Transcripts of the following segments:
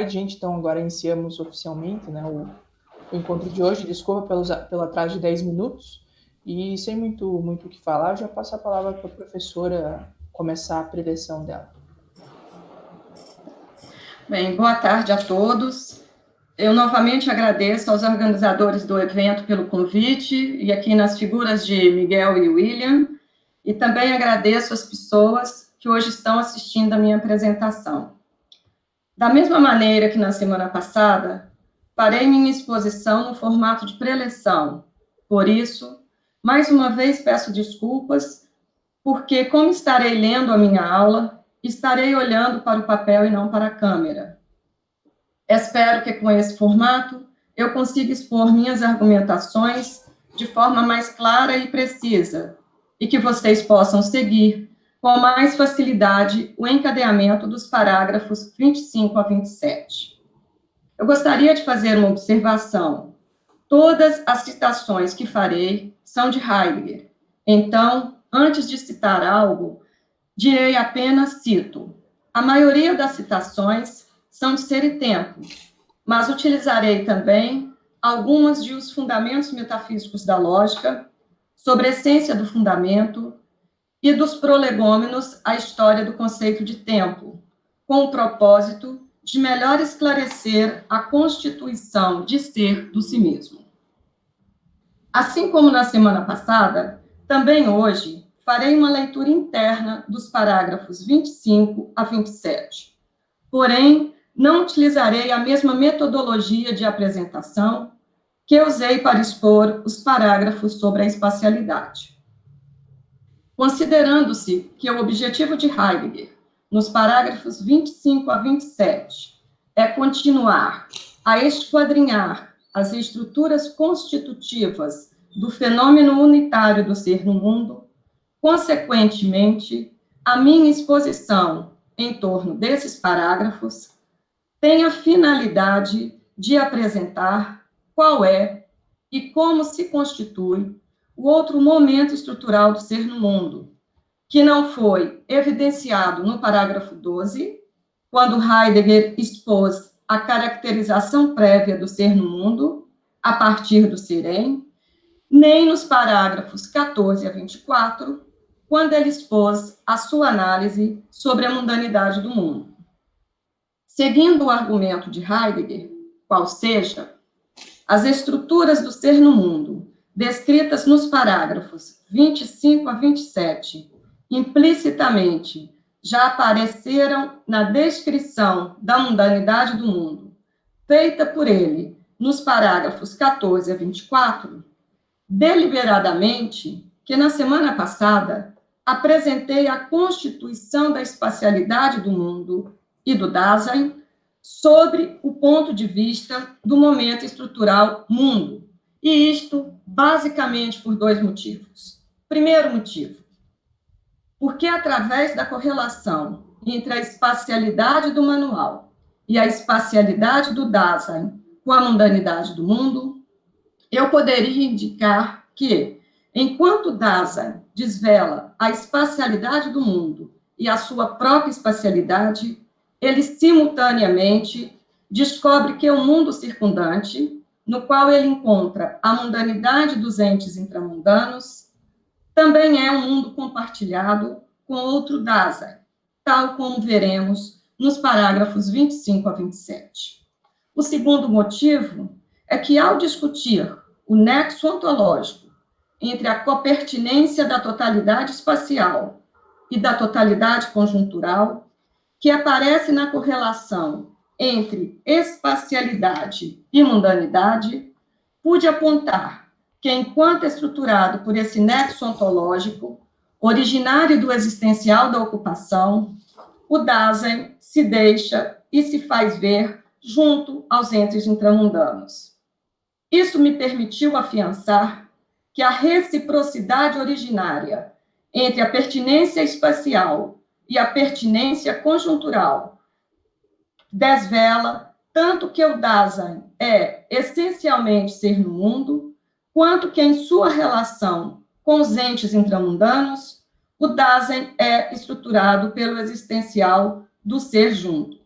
gente, então agora iniciamos oficialmente, né, o encontro de hoje. Desculpa pelo atraso de 10 minutos. E sem muito o que falar, eu já passo a palavra para a professora começar a preleção dela. Bem, boa tarde a todos. Eu novamente agradeço aos organizadores do evento pelo convite, e aqui nas figuras de Miguel e William, e também agradeço as pessoas que hoje estão assistindo a minha apresentação. Da mesma maneira que na semana passada, parei minha exposição no formato de preleção. Por isso, mais uma vez peço desculpas, porque como estarei lendo a minha aula, estarei olhando para o papel e não para a câmera. Espero que com esse formato eu consiga expor minhas argumentações de forma mais clara e precisa, e que vocês possam seguir com mais facilidade o encadeamento dos parágrafos 25 a 27. Eu gostaria de fazer uma observação. Todas as citações que farei são de Heidegger. Então, antes de citar algo, direi apenas cito. A maioria das citações são de Ser e Tempo, mas utilizarei também algumas de Os Fundamentos Metafísicos da Lógica, sobre a essência do fundamento, e dos Prolegômenos, a história do conceito de tempo, com o propósito de melhor esclarecer a constituição de ser do si mesmo. Assim como na semana passada, também hoje farei uma leitura interna dos parágrafos 25 a 27. Porém, não utilizarei a mesma metodologia de apresentação que eu usei para expor os parágrafos sobre a espacialidade. Considerando-se que o objetivo de Heidegger, nos parágrafos 25 a 27, é continuar a esquadrinhar as estruturas constitutivas do fenômeno unitário do ser no mundo, consequentemente, a minha exposição em torno desses parágrafos tem a finalidade de apresentar qual é e como se constitui o outro momento estrutural do ser no mundo, que não foi evidenciado no parágrafo 12, quando Heidegger expôs a caracterização prévia do ser no mundo, a partir do serem, nem nos parágrafos 14 a 24, quando ele expôs a sua análise sobre a mundanidade do mundo. Seguindo o argumento de Heidegger, qual seja, as estruturas do ser no mundo, descritas nos parágrafos 25 a 27, implicitamente já apareceram na descrição da mundanidade do mundo, feita por ele nos parágrafos 14 a 24, deliberadamente, que na semana passada apresentei a constituição da espacialidade do mundo e do Dasein sobre o ponto de vista do momento estrutural mundo. E isto, basicamente, por dois motivos. Primeiro motivo, porque através da correlação entre a espacialidade do manual e a espacialidade do Dasein com a mundanidade do mundo, eu poderia indicar que, enquanto Dasein desvela a espacialidade do mundo e a sua própria espacialidade, ele simultaneamente descobre que o mundo circundante, no qual ele encontra a mundanidade dos entes intramundanos, também é um mundo compartilhado com outro Dasein, tal como veremos nos parágrafos 25 a 27. O segundo motivo é que, ao discutir o nexo ontológico entre a copertinência da totalidade espacial e da totalidade conjuntural, que aparece na correlação entre espacialidade e mundanidade, pude apontar que, enquanto estruturado por esse nexo ontológico, originário do existencial da ocupação, o Dasein se deixa e se faz ver junto aos entes intramundanos. Isso me permitiu afiançar que a reciprocidade originária entre a pertinência espacial e a pertinência conjuntural desvela tanto que o Dasein é essencialmente ser no mundo, quanto que em sua relação com os entes intramundanos, o Dasein é estruturado pelo existencial do ser junto.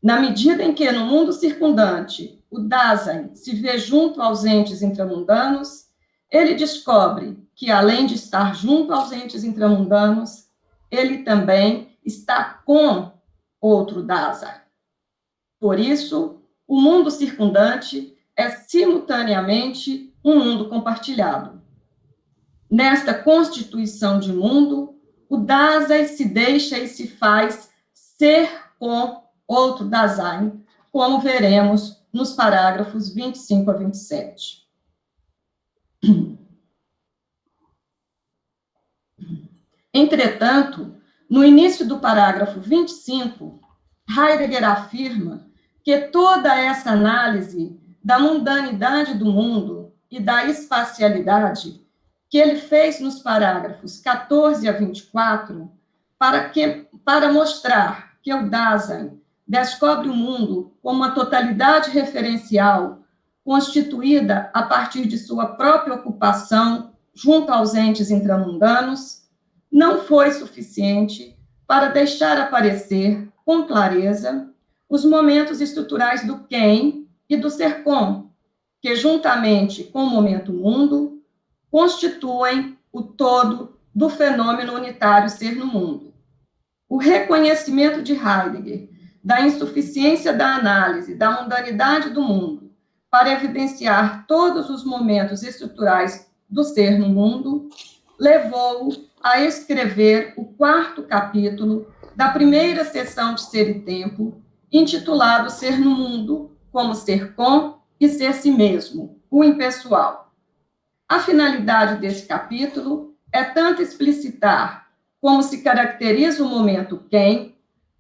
Na medida em que, no mundo circundante, o Dasein se vê junto aos entes intramundanos, ele descobre que, além de estar junto aos entes intramundanos, ele também está com outro Dasein. Por isso, o mundo circundante é simultaneamente um mundo compartilhado. Nesta constituição de mundo, o Dasein se deixa e se faz ser com outro Dasein, como veremos nos parágrafos 25 a 27. Entretanto, no início do parágrafo 25, Heidegger afirma que toda essa análise da mundanidade do mundo e da espacialidade que ele fez nos parágrafos 14 a 24, para mostrar que o Dasein descobre o mundo como uma totalidade referencial constituída a partir de sua própria ocupação junto aos entes intramundanos, não foi suficiente para deixar aparecer com clareza os momentos estruturais do quem e do ser com, que juntamente com o momento mundo, constituem o todo do fenômeno unitário ser no mundo. O reconhecimento de Heidegger da insuficiência da análise da mundanidade do mundo para evidenciar todos os momentos estruturais do ser no mundo levou-o a escrever o 4º capítulo da primeira seção de Ser e Tempo, intitulado Ser no Mundo, como ser com e ser si mesmo, o impessoal. A finalidade desse capítulo é tanto explicitar como se caracteriza o momento quem,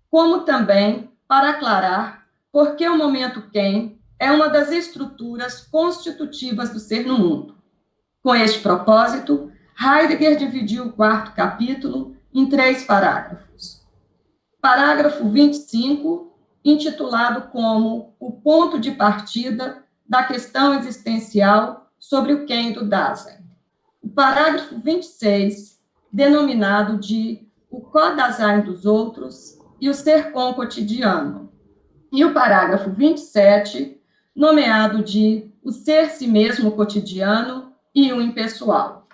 como também para aclarar por que o momento quem é uma das estruturas constitutivas do ser no mundo. Com este propósito, Heidegger dividiu o 4º capítulo em 3 parágrafos. Parágrafo 25, intitulado como o ponto de partida da questão existencial sobre o quem do Dasein. O parágrafo 26, denominado de o co-Dasein dos outros e o ser com cotidiano. E o parágrafo 27, nomeado de o ser si mesmo cotidiano e o impessoal.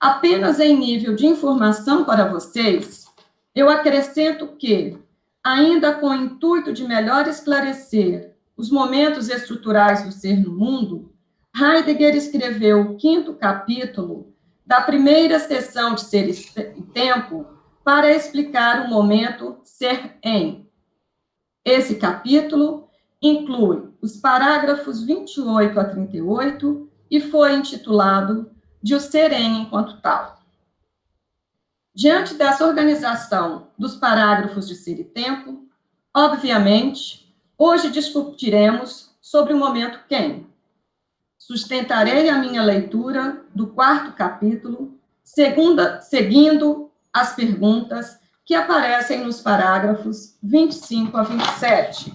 Apenas em nível de informação para vocês, eu acrescento que, ainda com o intuito de melhor esclarecer os momentos estruturais do ser no mundo, Heidegger escreveu o 5º capítulo da primeira seção de Ser e Tempo para explicar o momento ser em. Esse capítulo inclui os parágrafos 28 a 38 e foi intitulado de o ser em enquanto tal. Diante dessa organização dos parágrafos de Ser e Tempo, obviamente, hoje discutiremos sobre o momento quem. Sustentarei a minha leitura do 4º capítulo, seguindo as perguntas que aparecem nos parágrafos 25 a 27.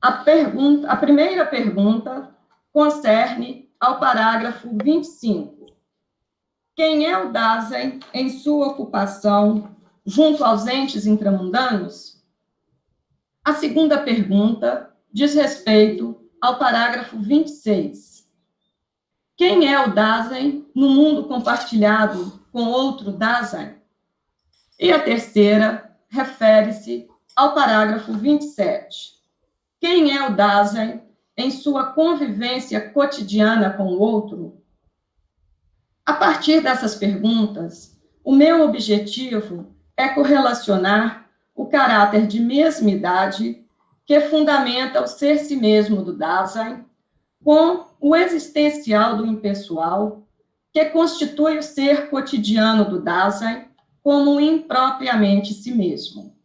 A primeira pergunta concerne ao parágrafo 25. Quem é o Dasein em sua ocupação junto aos entes intramundanos? A segunda pergunta diz respeito ao parágrafo 26. Quem é o Dasein no mundo compartilhado com outro Dasein? E a terceira refere-se ao parágrafo 27. Quem é o Dasein em sua convivência cotidiana com o outro? A partir dessas perguntas, o meu objetivo é correlacionar o caráter de mesmidade que fundamenta o ser si mesmo do Dasein com o existencial do impessoal, que constitui o ser cotidiano do Dasein como impropriamente si mesmo.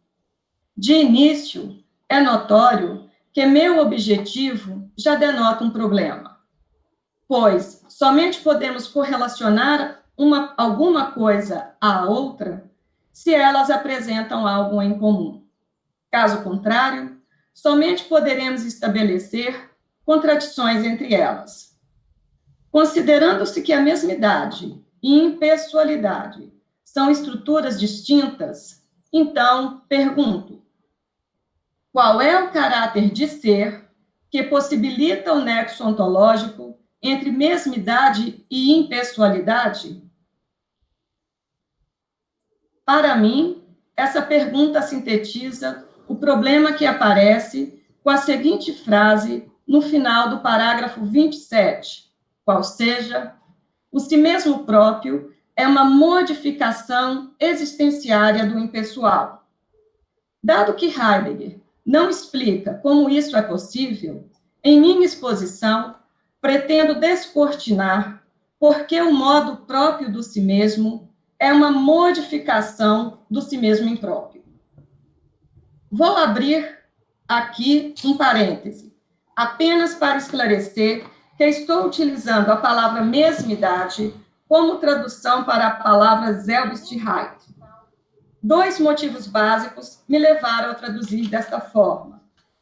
De início, é notório que meu objetivo já denota um problema, pois somente podemos correlacionar alguma coisa à outra se elas apresentam algo em comum. Caso contrário, somente poderemos estabelecer contradições entre elas. Considerando-se que a mesmidade e impessoalidade são estruturas distintas, Então, pergunto, qual é o caráter de ser que possibilita o nexo ontológico entre mesmidade e impessoalidade? Para mim, essa pergunta sintetiza o problema que aparece com a seguinte frase no final do parágrafo 27, qual seja, o si mesmo próprio é uma modificação existenciária do impessoal. Dado que Heidegger não explica como isso é possível, em minha exposição, pretendo descortinar por que o modo próprio do si mesmo é uma modificação do si mesmo impróprio. Vou abrir aqui um parêntese, apenas para esclarecer que estou utilizando a palavra mesmidade como tradução para a palavra Selbstheit. 2 motivos básicos me levaram a traduzir desta forma.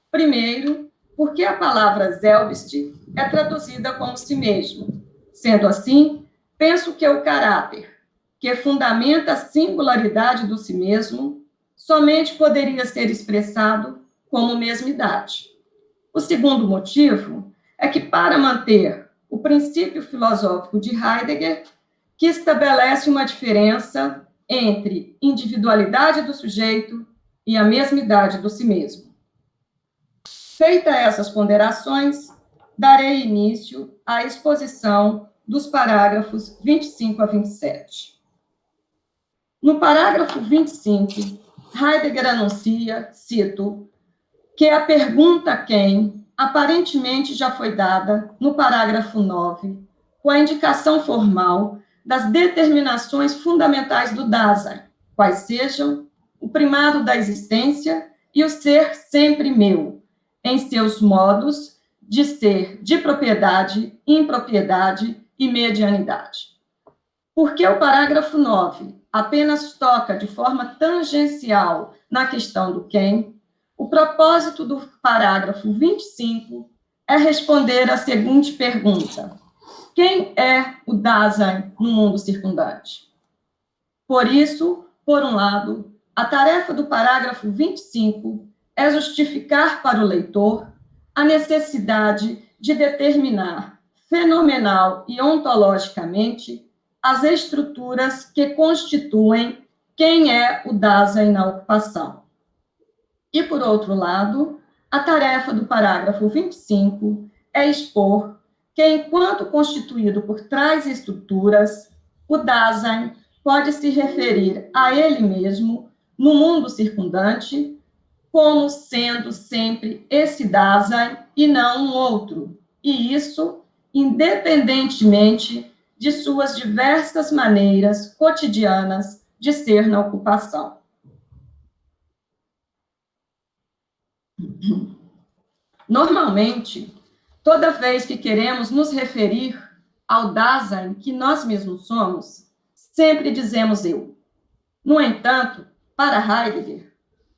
Primeiro, porque a palavra Selbst é traduzida como si mesmo. Sendo assim, penso que o caráter, que fundamenta a singularidade do si mesmo, somente poderia ser expressado como mesmidade. O segundo motivo é que, para manter o princípio filosófico de Heidegger, que estabelece uma diferença entre individualidade do sujeito e a mesmidade do si mesmo. Feitas essas ponderações, darei início à exposição dos parágrafos 25 a 27. No parágrafo 25, Heidegger anuncia, cito, que a pergunta quem aparentemente já foi dada no parágrafo 9, com a indicação formal das determinações fundamentais do Dasein, quais sejam o primado da existência e o ser sempre meu, em seus modos de ser de propriedade, impropriedade e medianidade. Porque o parágrafo 9 apenas toca de forma tangencial na questão do quem, o propósito do parágrafo 25 é responder à seguinte pergunta: quem é o Dasein no mundo circundante? Por isso, por um lado, a tarefa do parágrafo 25 é justificar para o leitor a necessidade de determinar fenomenal e ontologicamente as estruturas que constituem quem é o Dasein na ocupação. E, por outro lado, a tarefa do parágrafo 25 é expor que, enquanto constituído por tais estruturas, o Dasein pode se referir a ele mesmo, no mundo circundante, como sendo sempre esse Dasein e não um outro, e isso independentemente de suas diversas maneiras cotidianas de ser na ocupação. Normalmente, toda vez que queremos nos referir ao Dasein que nós mesmos somos, sempre dizemos eu. No entanto, para Heidegger,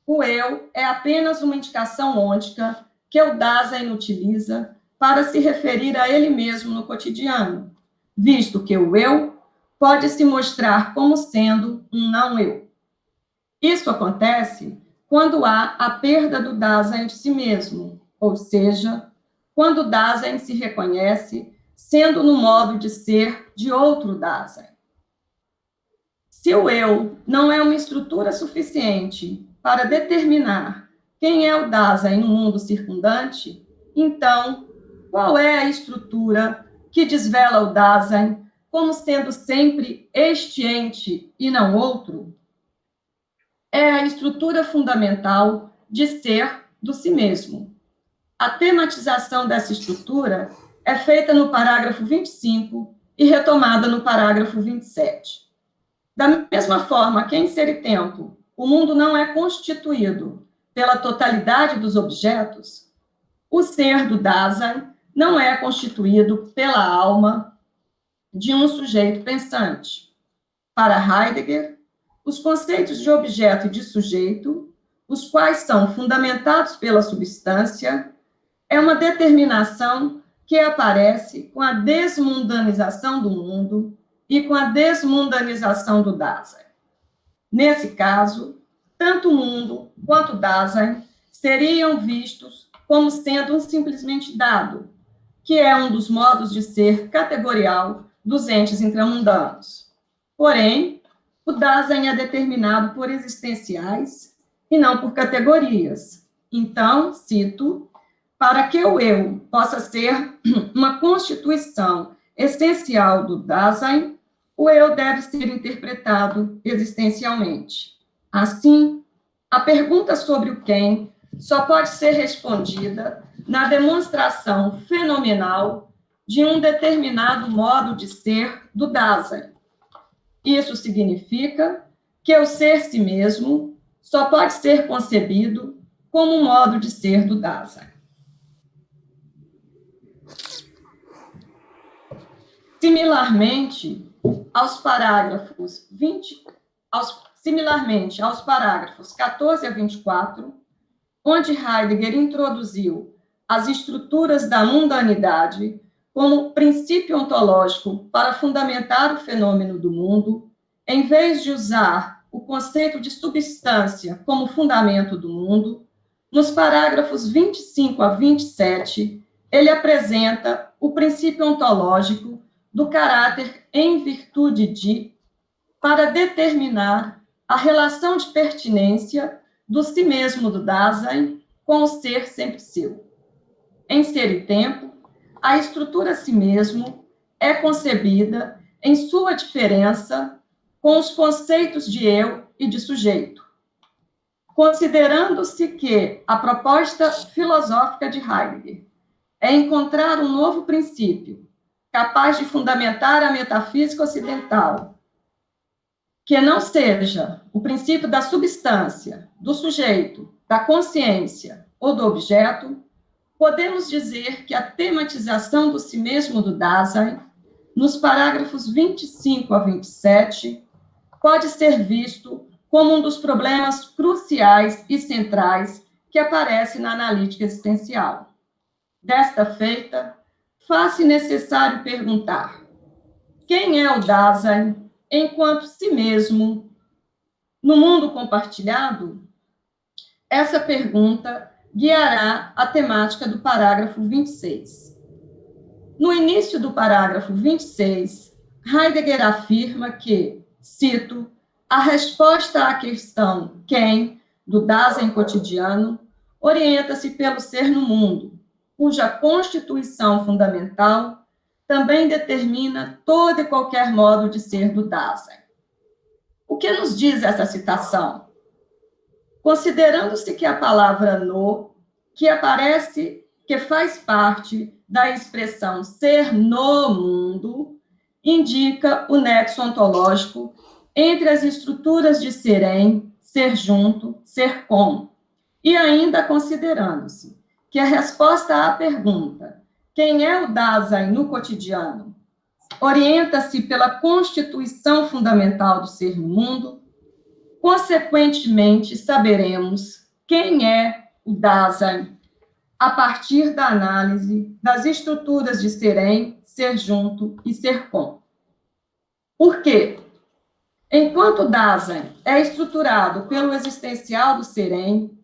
o eu é apenas uma indicação ôntica que o Dasein utiliza para se referir a ele mesmo no cotidiano, visto que o eu pode se mostrar como sendo um não-eu. Isso acontece quando há a perda do Dasein de si mesmo, ou seja, quando o Dasein se reconhece sendo no modo de ser de outro Dasein. Se o eu não é uma estrutura suficiente para determinar quem é o Dasein no mundo circundante, então, qual é a estrutura que desvela o Dasein como sendo sempre este ente e não outro? É a estrutura fundamental de ser do si mesmo. A tematização dessa estrutura é feita no parágrafo 25 e retomada no parágrafo 27. Da mesma forma que em Ser e Tempo, o mundo não é constituído pela totalidade dos objetos, o ser do Dasein não é constituído pela alma de um sujeito pensante. Para Heidegger, os conceitos de objeto e de sujeito, os quais são fundamentados pela substância, é uma determinação que aparece com a desmundanização do mundo e com a desmundanização do Dasein. Nesse caso, tanto o mundo quanto o Dasein seriam vistos como sendo um simplesmente dado, que é um dos modos de ser categorial dos entes intramundanos. Porém, o Dasein é determinado por existenciais e não por categorias. Então, cito, para que o eu possa ser uma constituição essencial do Dasein, o eu deve ser interpretado existencialmente. Assim, a pergunta sobre o quem só pode ser respondida na demonstração fenomenal de um determinado modo de ser do Dasein. Isso significa que o ser si mesmo só pode ser concebido como um modo de ser do Dasein. Similarmente aos parágrafos 14 a 24, onde Heidegger introduziu as estruturas da mundanidade como princípio ontológico para fundamentar o fenômeno do mundo, em vez de usar o conceito de substância como fundamento do mundo, nos parágrafos 25 a 27, ele apresenta o princípio ontológico do caráter em virtude de, para determinar a relação de pertinência do si mesmo do Dasein com o ser sempre seu. Em Ser e Tempo, a estrutura si mesmo é concebida em sua diferença com os conceitos de eu e de sujeito, considerando-se que a proposta filosófica de Heidegger é encontrar um novo princípio capaz de fundamentar a metafísica ocidental, que não seja o princípio da substância, do sujeito, da consciência ou do objeto, podemos dizer que a tematização do si mesmo do Dasein, nos parágrafos 25 a 27, pode ser visto como um dos problemas cruciais e centrais que aparece na analítica existencial. Desta feita, faz-se necessário perguntar: quem é o Dasein enquanto si mesmo no mundo compartilhado? Essa pergunta guiará a temática do parágrafo 26. No início do parágrafo 26, Heidegger afirma que, cito, a resposta à questão quem, do Dasein cotidiano, orienta-se pelo ser no mundo, cuja constituição fundamental também determina todo e qualquer modo de ser do Dasein. O que nos diz essa citação? Considerando-se que a palavra no, que faz parte da expressão ser no mundo, indica o nexo ontológico entre as estruturas de serem, ser junto, ser com, e ainda considerando-se que a resposta à pergunta quem é o Dasein no cotidiano orienta-se pela constituição fundamental do ser no mundo, consequentemente saberemos quem é o Dasein a partir da análise das estruturas de serem, ser junto e ser com. Por quê? Enquanto o Dasein é estruturado pelo existencial do serem,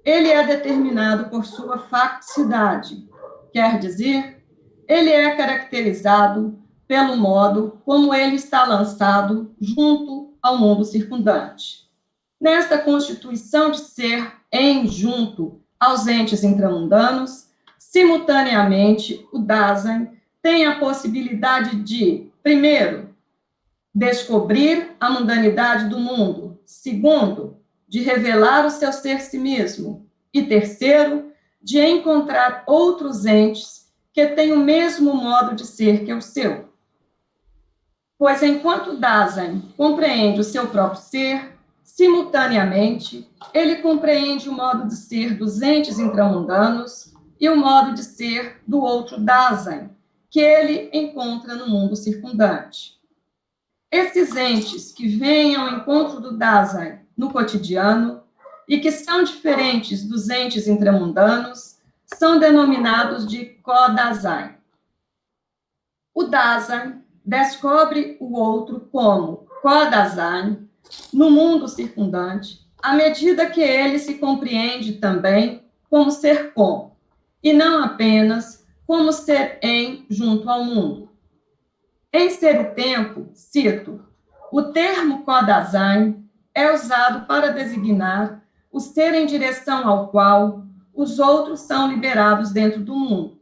ele é determinado por sua facticidade, quer dizer, ele é caracterizado pelo modo como ele está lançado junto ao mundo circundante. Nesta constituição de ser em junto aos entes intramundanos, simultaneamente, o Dasein tem a possibilidade de, primeiro, descobrir a mundanidade do mundo, segundo, de revelar o seu ser si mesmo, e terceiro, de encontrar outros entes que têm o mesmo modo de ser que o seu. Pois enquanto Dasein compreende o seu próprio ser, simultaneamente, ele compreende o modo de ser dos entes intramundanos e o modo de ser do outro Dasein, que ele encontra no mundo circundante. Esses entes que vêm ao encontro do Dasein no cotidiano e que são diferentes dos entes intramundanos são denominados de co-Dasein. O Dasein descobre o outro como co-Dasein no mundo circundante à medida que ele se compreende também como ser com, e não apenas como ser em junto ao mundo. Em Ser e Tempo, cito, o termo Kodasein é usado para designar o ser em direção ao qual os outros são liberados dentro do mundo.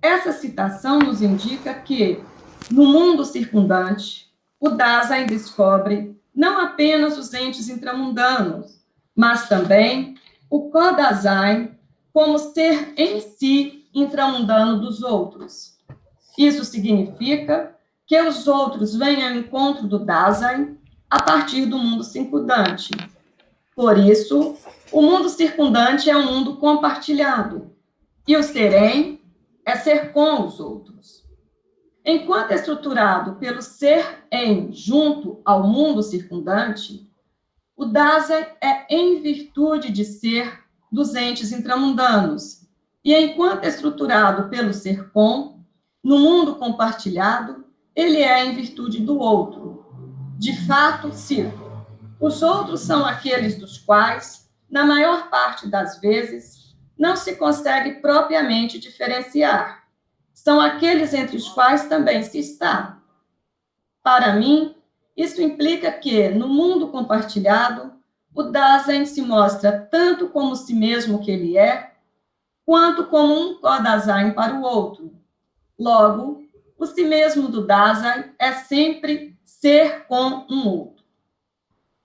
Essa citação nos indica que, no mundo circundante, o Dasein descobre não apenas os entes intramundanos, mas também o Kodasein como ser em si intramundano dos outros. Isso significa que os outros vêm ao encontro do Dasein a partir do mundo circundante. Por isso, o mundo circundante é um mundo compartilhado, e o serem é ser com os outros. Enquanto é estruturado pelo ser em junto ao mundo circundante, o Dasein é em virtude de ser dos entes intramundanos, e enquanto é estruturado pelo ser com, no mundo compartilhado, ele é em virtude do outro. De fato, cito, os outros são aqueles dos quais, na maior parte das vezes, não se consegue propriamente diferenciar. São aqueles entre os quais também se está. Para mim, isso implica que, no mundo compartilhado, o Dasein se mostra tanto como si mesmo que ele é, quanto como um Kodasein para o outro. Logo, o si mesmo do Dasein é sempre ser com um outro.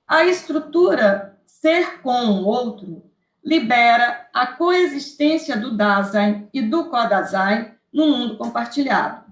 A estrutura ser com um outro libera a coexistência do Dasein e do Kodasein no mundo compartilhado.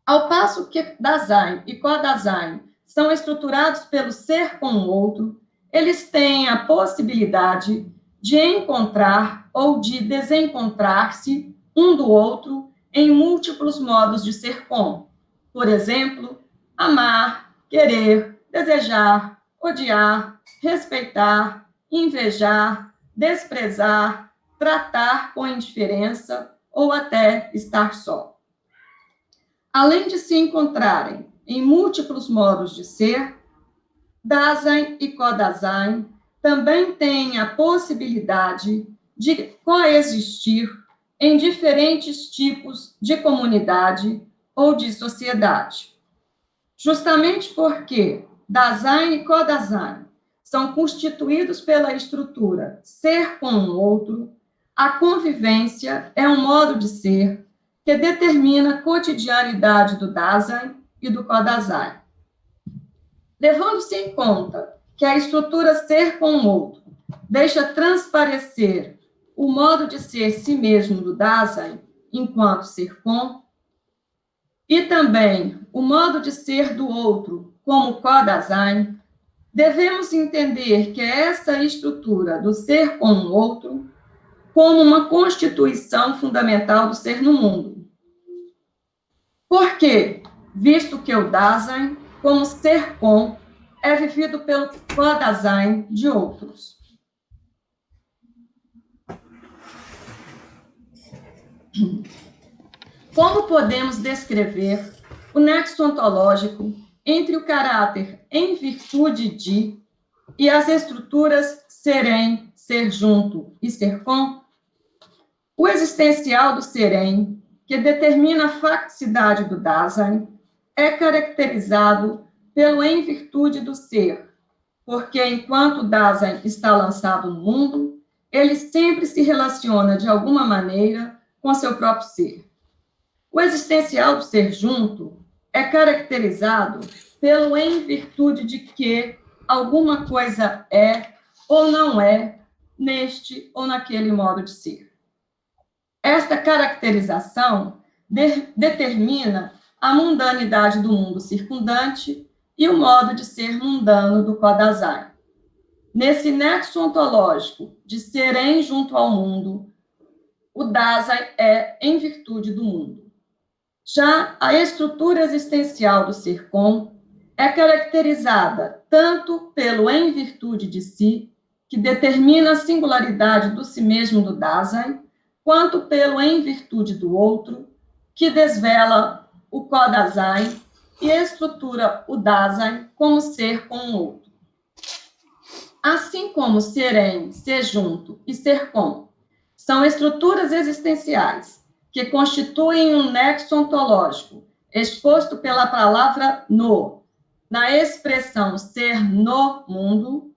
Ao passo que Dasein e Kodasein são estruturados pelo ser com o outro, eles têm a possibilidade de encontrar ou de desencontrar-se um do outro em múltiplos modos de ser com. Por exemplo, amar, querer, desejar, odiar, respeitar, invejar, desprezar, tratar com indiferença ou até estar só. Além de se encontrarem em múltiplos modos de ser, Dasein e Kodasein também têm a possibilidade de coexistir em diferentes tipos de comunidade ou de sociedade. Justamente porque Dasein e Kodasein são constituídos pela estrutura ser com o outro, a convivência é um modo de ser que determina a cotidianidade do Dasein e do Kodasein. Levando-se em conta que a estrutura ser com o outro deixa transparecer o modo de ser si mesmo do Dasein enquanto ser com, e também o modo de ser do outro como Kodasein, devemos entender que essa estrutura do ser com o outro como uma constituição fundamental do ser no mundo. Por quê? Visto que o Dasein, como ser com, é vivido pelo Kodasein de outros. Como podemos descrever o nexo ontológico entre o caráter em virtude de e as estruturas serem, ser junto e ser com? O existencial do serem, que determina a facticidade do Dasein, é caracterizado pelo em virtude do ser, porque enquanto o Dasein está lançado no mundo, ele sempre se relaciona de alguma maneira com seu próprio ser. O existencial do ser junto é caracterizado pelo em virtude de que alguma coisa é ou não é neste ou naquele modo de ser. Esta caracterização determina a mundanidade do mundo circundante e o modo de ser mundano do Kodasein. Nesse nexo ontológico de serem junto ao mundo, o Dasein é em virtude do mundo. Já a estrutura existencial do ser com é caracterizada tanto pelo em virtude de si, que determina a singularidade do si mesmo do Dasein, quanto pelo em virtude do outro, que desvela o Kodasein e estrutura o Dasein como ser com o outro. Assim como ser em, ser junto e ser com são estruturas existenciais que constituem um nexo ontológico exposto pela palavra no, na expressão ser no mundo,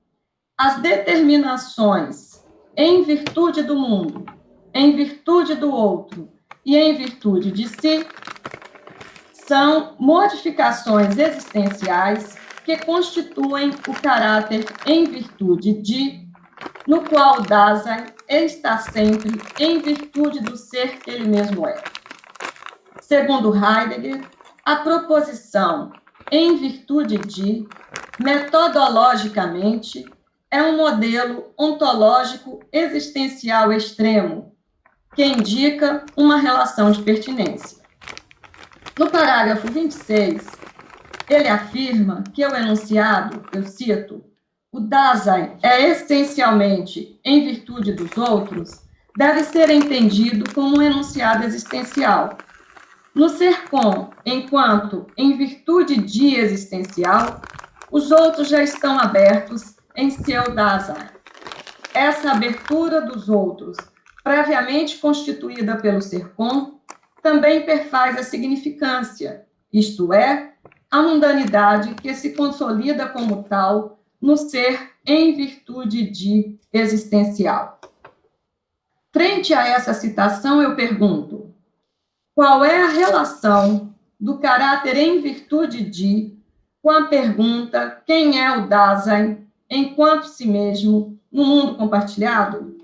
as determinações em virtude do mundo, em virtude do outro e em virtude de si são modificações existenciais que constituem o caráter em virtude de, no qual o Dasein está sempre em virtude do ser que ele mesmo é. Segundo Heidegger, a proposição em virtude de, metodologicamente, é um modelo ontológico existencial extremo, que indica uma relação de pertinência. No parágrafo 26, ele afirma que o enunciado, eu cito, o Dasein é essencialmente em virtude dos outros, deve ser entendido como um enunciado existencial. No ser com, enquanto em virtude de existencial, os outros já estão abertos em seu Dasein. Essa abertura dos outros, previamente constituída pelo ser com, também perfaz a significância, isto é, a mundanidade que se consolida como tal no ser em virtude de existencial. Frente a essa citação, eu pergunto: qual é a relação do caráter em virtude de com a pergunta quem é o Dasein enquanto si mesmo no mundo compartilhado?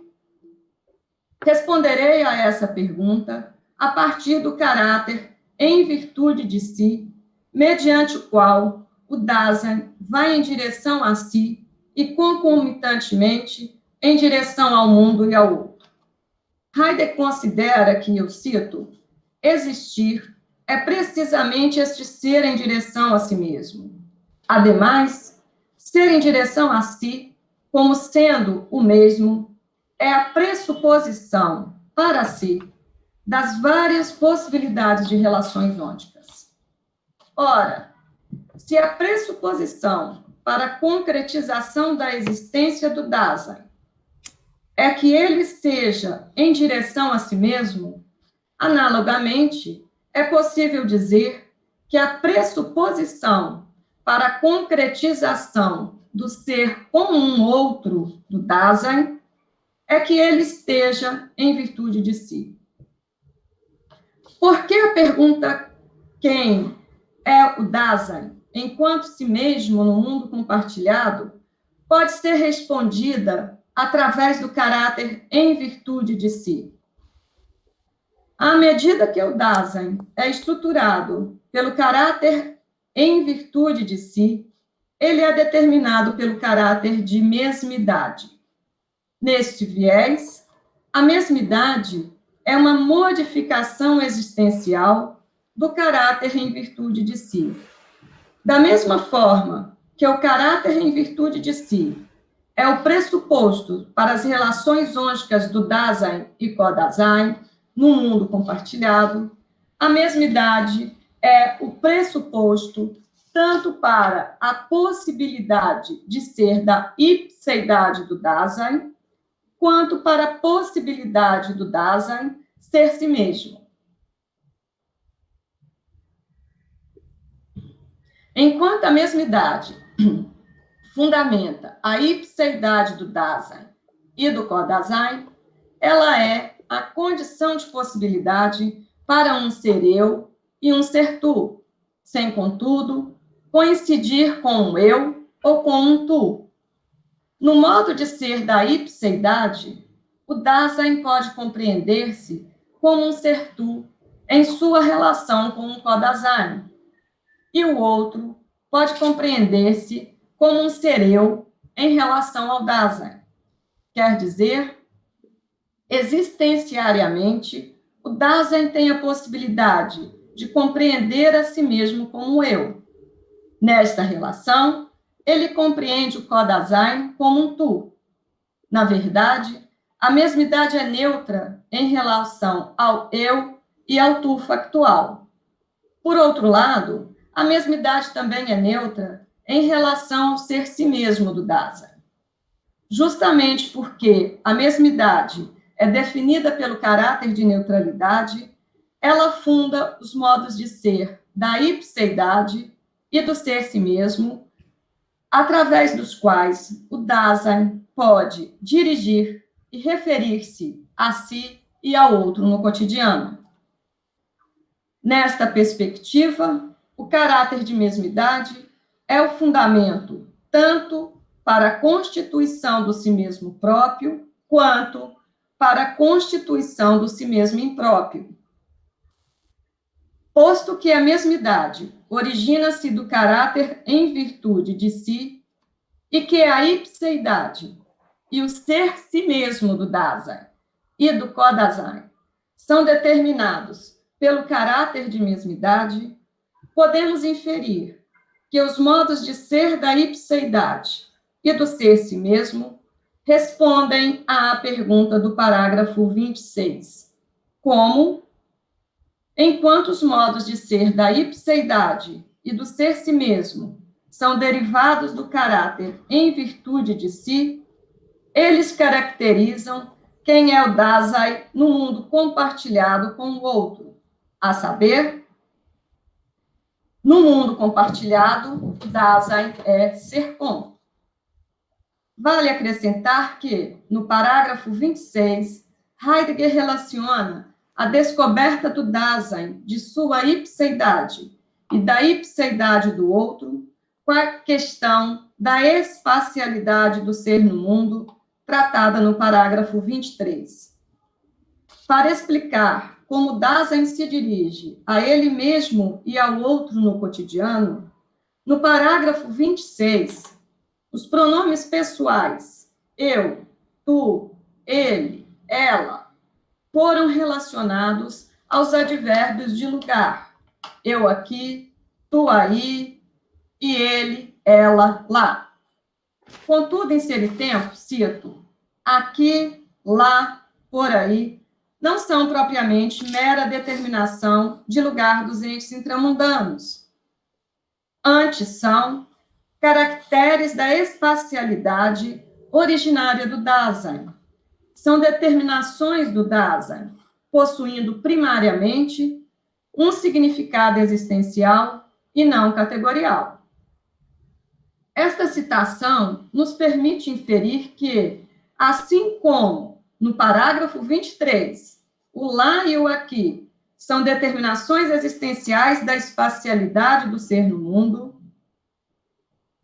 Responderei a essa pergunta a partir do caráter em virtude de si, mediante o qual o Dasein vai em direção a si e, concomitantemente, em direção ao mundo e ao outro. Heidegger considera que, eu cito, existir é precisamente este ser em direção a si mesmo. Ademais, ser em direção a si, como sendo o mesmo, é a pressuposição para si das várias possibilidades de relações ônticas. Ora, se a pressuposição para a concretização da existência do Dasein é que ele seja em direção a si mesmo, analogamente, é possível dizer que a pressuposição para a concretização do ser com um outro do Dasein é que ele esteja em virtude de si. Por que a pergunta quem é o Dasein enquanto si mesmo no mundo compartilhado pode ser respondida através do caráter em virtude de si? À medida que o Dasein é estruturado pelo caráter em virtude de si, ele é determinado pelo caráter de mesmidade. Neste viés, a mesmidade é uma modificação existencial do caráter em virtude de si. Da mesma forma que o caráter em virtude de si é o pressuposto para as relações ônticas do Dasein e co-Dasein no mundo compartilhado, a mesmidade é o pressuposto tanto para a possibilidade de ser da ipseidade do Dasein, quanto para a possibilidade do Dasein ser si mesmo. Enquanto a mesmidade fundamenta a ipseidade do Dasein e do co-Dasein, ela é a condição de possibilidade para um ser eu e um ser tu, sem, contudo, coincidir com um eu ou com um tu. No modo de ser da ipseidade, o Dasein pode compreender-se como um ser tu em sua relação com um co-Dasein, e o outro pode compreender-se como um ser eu em relação ao Dasein. Quer dizer, existenciariamente, o Dasein tem a possibilidade de compreender a si mesmo como eu. Nesta relação, ele compreende o co-Dasein como um tu. Na verdade, a mesmidade é neutra em relação ao eu e ao tu factual. Por outro lado, a mesmidade também é neutra em relação ao ser si mesmo do Dasein. justamente porque a mesmidade é definida pelo caráter de neutralidade, ela funda os modos de ser da ipseidade e do ser-se mesmo, através dos quais o Dasein pode dirigir e referir-se a si e ao outro no cotidiano. Nesta perspectiva, o caráter de mesmidade é o fundamento tanto para a constituição do si mesmo próprio, quanto para a constituição do si mesmo impróprio. Posto que a mesmidade origina-se do caráter em virtude de si, e que a ipseidade e o ser-si mesmo do Dasein e do Kodasein são determinados pelo caráter de mesmidade, podemos inferir que os modos de ser da ipseidade e do ser-si mesmo respondem à pergunta do parágrafo 26, como, enquanto os modos de ser da ipseidade e do ser-si mesmo são derivados do caráter em virtude de si, eles caracterizam quem é o Dasein no mundo compartilhado com o outro, a saber, no mundo compartilhado, Dasein é ser com. Vale acrescentar que, no parágrafo 26, Heidegger relaciona a descoberta do Dasein, de sua ipseidade e da ipseidade do outro, com a questão da espacialidade do ser no mundo, tratada no parágrafo 23. Para explicar como Dasein se dirige a ele mesmo e ao outro no cotidiano, no parágrafo 26, os pronomes pessoais eu, tu, ele, ela foram relacionados aos advérbios de lugar. Eu aqui, tu aí, e ele, ela, lá. Contudo, em ser e tempo, cito, aqui, lá, por aí, não são propriamente mera determinação de lugar dos entes intramundanos. Antes são caracteres da espacialidade originária do Dasein. São determinações do Dasein, possuindo primariamente um significado existencial e não categorial. Esta citação nos permite inferir que, assim como no parágrafo 23, o lá e o aqui são determinações existenciais da espacialidade do ser no mundo,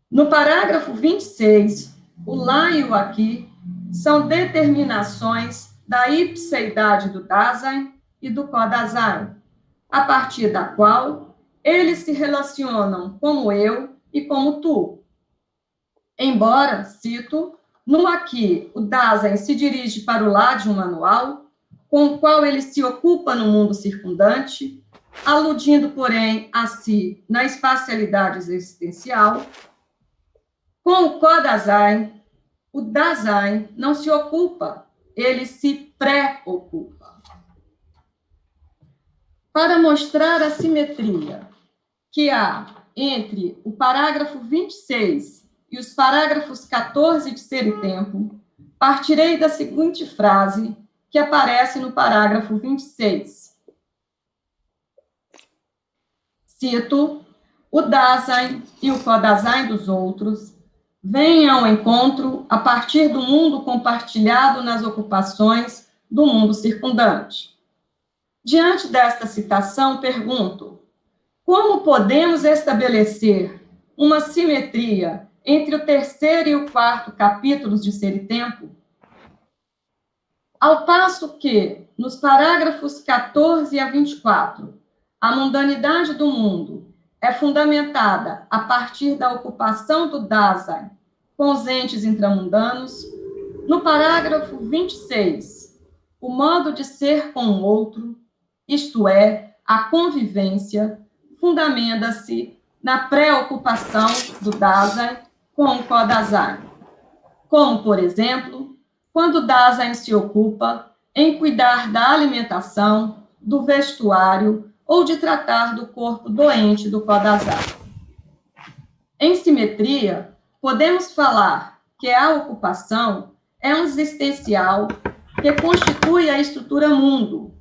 no parágrafo 26, o lá e o aqui são determinações da ipseidade do Dasein e do Kodasein, a partir da qual eles se relacionam como eu e como tu. Embora, cito, no aqui o Dasein se dirige para o lá de um manual, com o qual ele se ocupa no mundo circundante, aludindo, porém, a si na espacialidade existencial. Com o Kodasein, o Dasein não se ocupa, ele se preocupa. Para mostrar a simetria que há entre o parágrafo 26 e os parágrafos 14 de Ser e Tempo, partirei da seguinte frase que aparece no parágrafo 26. Cito, o Dasein e o Kodasein dos outros vêm ao encontro a partir do mundo compartilhado nas ocupações do mundo circundante. Diante desta citação, pergunto, como podemos estabelecer uma simetria entre o terceiro e o quarto capítulos de Ser e Tempo? Ao passo que, nos parágrafos 14 a 24, a mundanidade do mundo é fundamentada a partir da ocupação do Dasein com os entes intramundanos, no parágrafo 26, o modo de ser com o outro, isto é, a convivência, fundamenta-se na preocupação do Dasein com o Kodasein, como, por exemplo, quando o Dasein se ocupa em cuidar da alimentação, do vestuário ou de tratar do corpo doente do Kodasein. Em simetria, podemos falar que a ocupação é um existencial que constitui a estrutura mundo,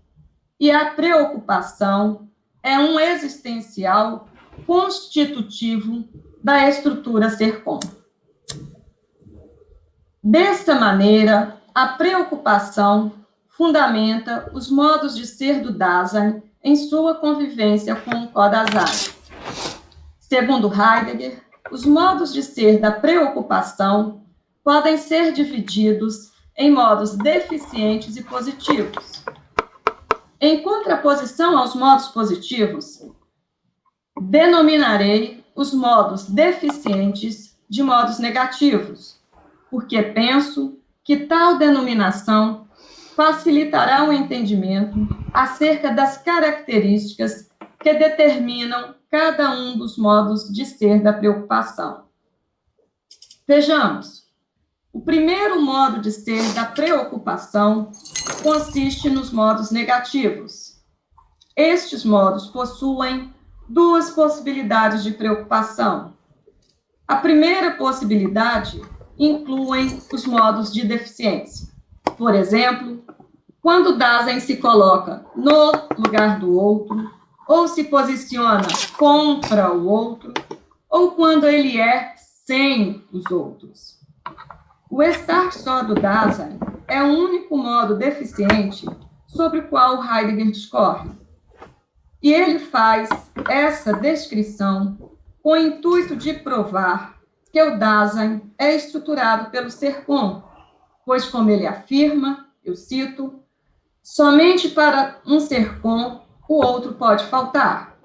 e a preocupação é um existencial constitutivo da estrutura ser-com. Desta maneira, a preocupação fundamenta os modos de ser do Dasein em sua convivência com o Kodasein. Segundo Heidegger, os modos de ser da preocupação podem ser divididos em modos deficientes e positivos. Em contraposição aos modos positivos, denominarei os modos deficientes de modos negativos, porque penso que tal denominação facilitará o entendimento acerca das características que determinam cada um dos modos de ser da preocupação. Vejamos. O primeiro modo de ser da preocupação consiste nos modos negativos. Estes modos possuem duas possibilidades de preocupação. A primeira possibilidade inclui os modos de deficiência. Por exemplo, quando Dasein se coloca no lugar do outro, ou se posiciona contra o outro, ou quando ele é sem os outros. O estar só do Dasein é o único modo deficiente sobre o qual Heidegger discorre. E ele faz essa descrição com o intuito de provar que o Dasein é estruturado pelo ser-com, pois, como ele afirma, eu cito, somente para um ser-com o outro pode faltar.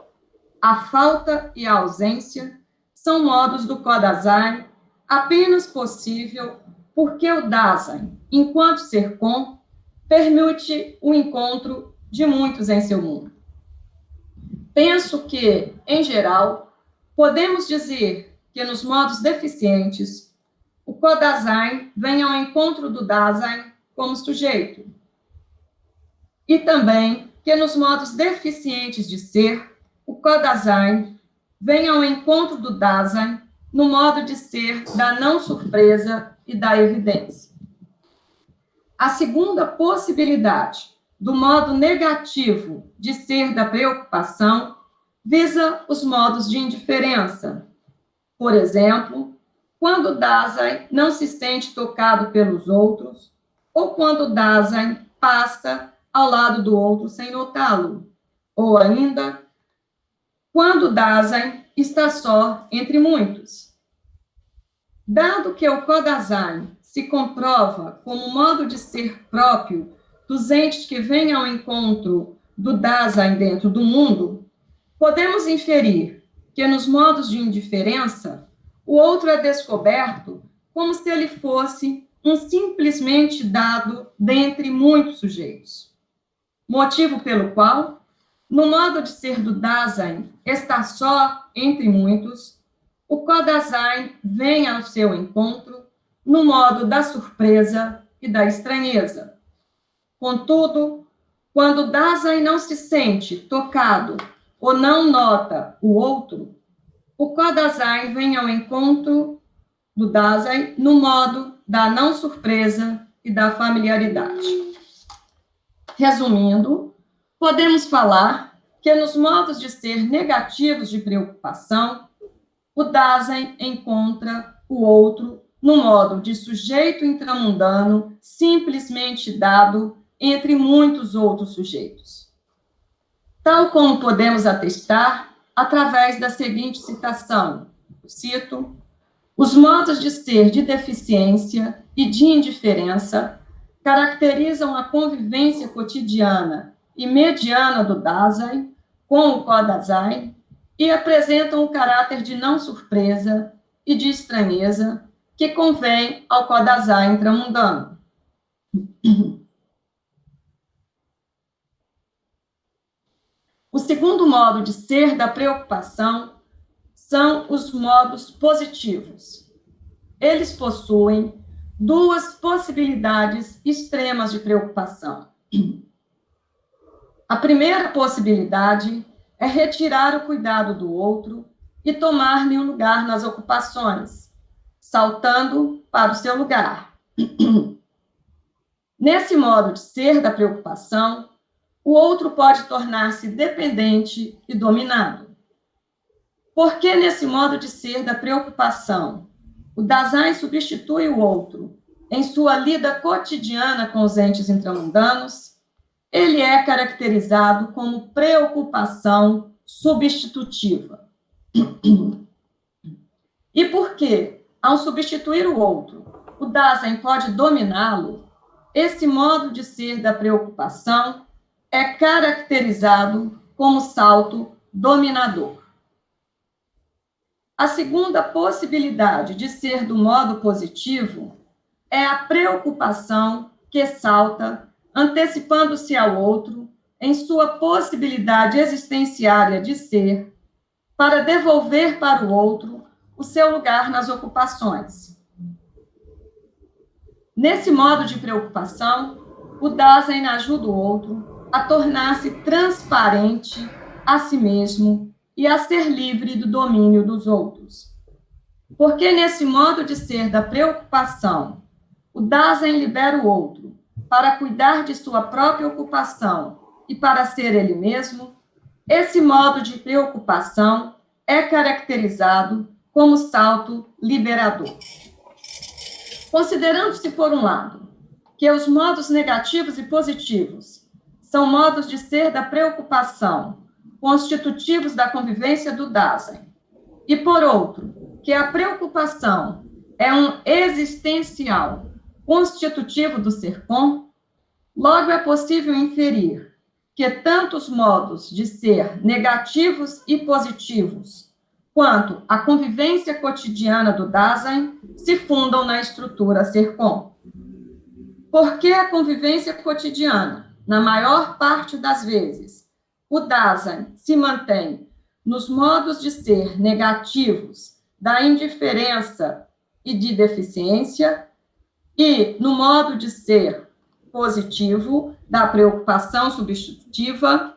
A falta e a ausência são modos do Kodasein apenas possível porque o Dasein, enquanto ser-com, permite o encontro de muitos em seu mundo. Penso que, em geral, podemos dizer que nos modos deficientes, o Kodasein vem ao encontro do Dasein como sujeito. E também que nos modos deficientes de ser, o Kodasein vem ao encontro do Dasein no modo de ser da não-surpresa e da evidência. A segunda possibilidade do modo negativo de ser da preocupação visa os modos de indiferença. Por exemplo, quando Dasein não se sente tocado pelos outros, ou quando Dasein passa ao lado do outro sem notá-lo, ou ainda, quando Dasein está só entre muitos. Dado que o Kodasein se comprova como modo de ser próprio dos entes que vêm ao encontro do Dasein dentro do mundo, podemos inferir que nos modos de indiferença, o outro é descoberto como se ele fosse um simplesmente dado dentre muitos sujeitos. Motivo pelo qual, no modo de ser do Dasein estar só entre muitos, o Kodasein vem ao seu encontro no modo da surpresa e da estranheza. Contudo, quando Dasein não se sente tocado ou não nota o outro, o Kodasein vem ao encontro do Dasein no modo da não surpresa e da familiaridade. Resumindo, podemos falar que nos modos de ser negativos de preocupação, o Dasein encontra o outro no modo de sujeito intramundano simplesmente dado entre muitos outros sujeitos. Tal como podemos atestar através da seguinte citação, cito, os modos de ser de deficiência e de indiferença caracterizam a convivência cotidiana e mediana do Dasein com o Kodasein e apresentam o caráter de não surpresa e de estranheza que convém ao Kodasein intramundano. O segundo modo de ser da preocupação são os modos positivos. Eles possuem duas possibilidades extremas de preocupação. A primeira possibilidade é retirar o cuidado do outro e tomar-lhe um lugar nas ocupações, saltando para o seu lugar. Nesse modo de ser da preocupação, o outro pode tornar-se dependente e dominado. Porque nesse modo de ser da preocupação, o Dasein substitui o outro em sua lida cotidiana com os entes intramundanos, ele é caracterizado como preocupação substitutiva. E porque, ao substituir o outro, o Dasein pode dominá-lo, esse modo de ser da preocupação é caracterizado como salto dominador. A segunda possibilidade de ser do modo positivo é a preocupação que salta, antecipando-se ao outro em sua possibilidade existenciária de ser, para devolver para o outro o seu lugar nas ocupações. Nesse modo de preocupação, o Dasein ajuda o outro a tornar-se transparente a si mesmo e a ser livre do domínio dos outros. Porque nesse modo de ser da preocupação, o Dasein libera o outro para cuidar de sua própria ocupação e para ser ele mesmo, esse modo de preocupação é caracterizado como salto liberador. Considerando-se, por um lado, que os modos negativos e positivos são modos de ser da preocupação, constitutivos da convivência do Dasein, e, por outro, que a preocupação é um existencial constitutivo do ser-com, logo é possível inferir que tanto os modos de ser negativos e positivos, quanto a convivência cotidiana do Dasein se fundam na estrutura ser-com. Porque a convivência cotidiana, na maior parte das vezes, o Dasein se mantém nos modos de ser negativos da indiferença e de deficiência, e no modo de ser positivo da preocupação substitutiva,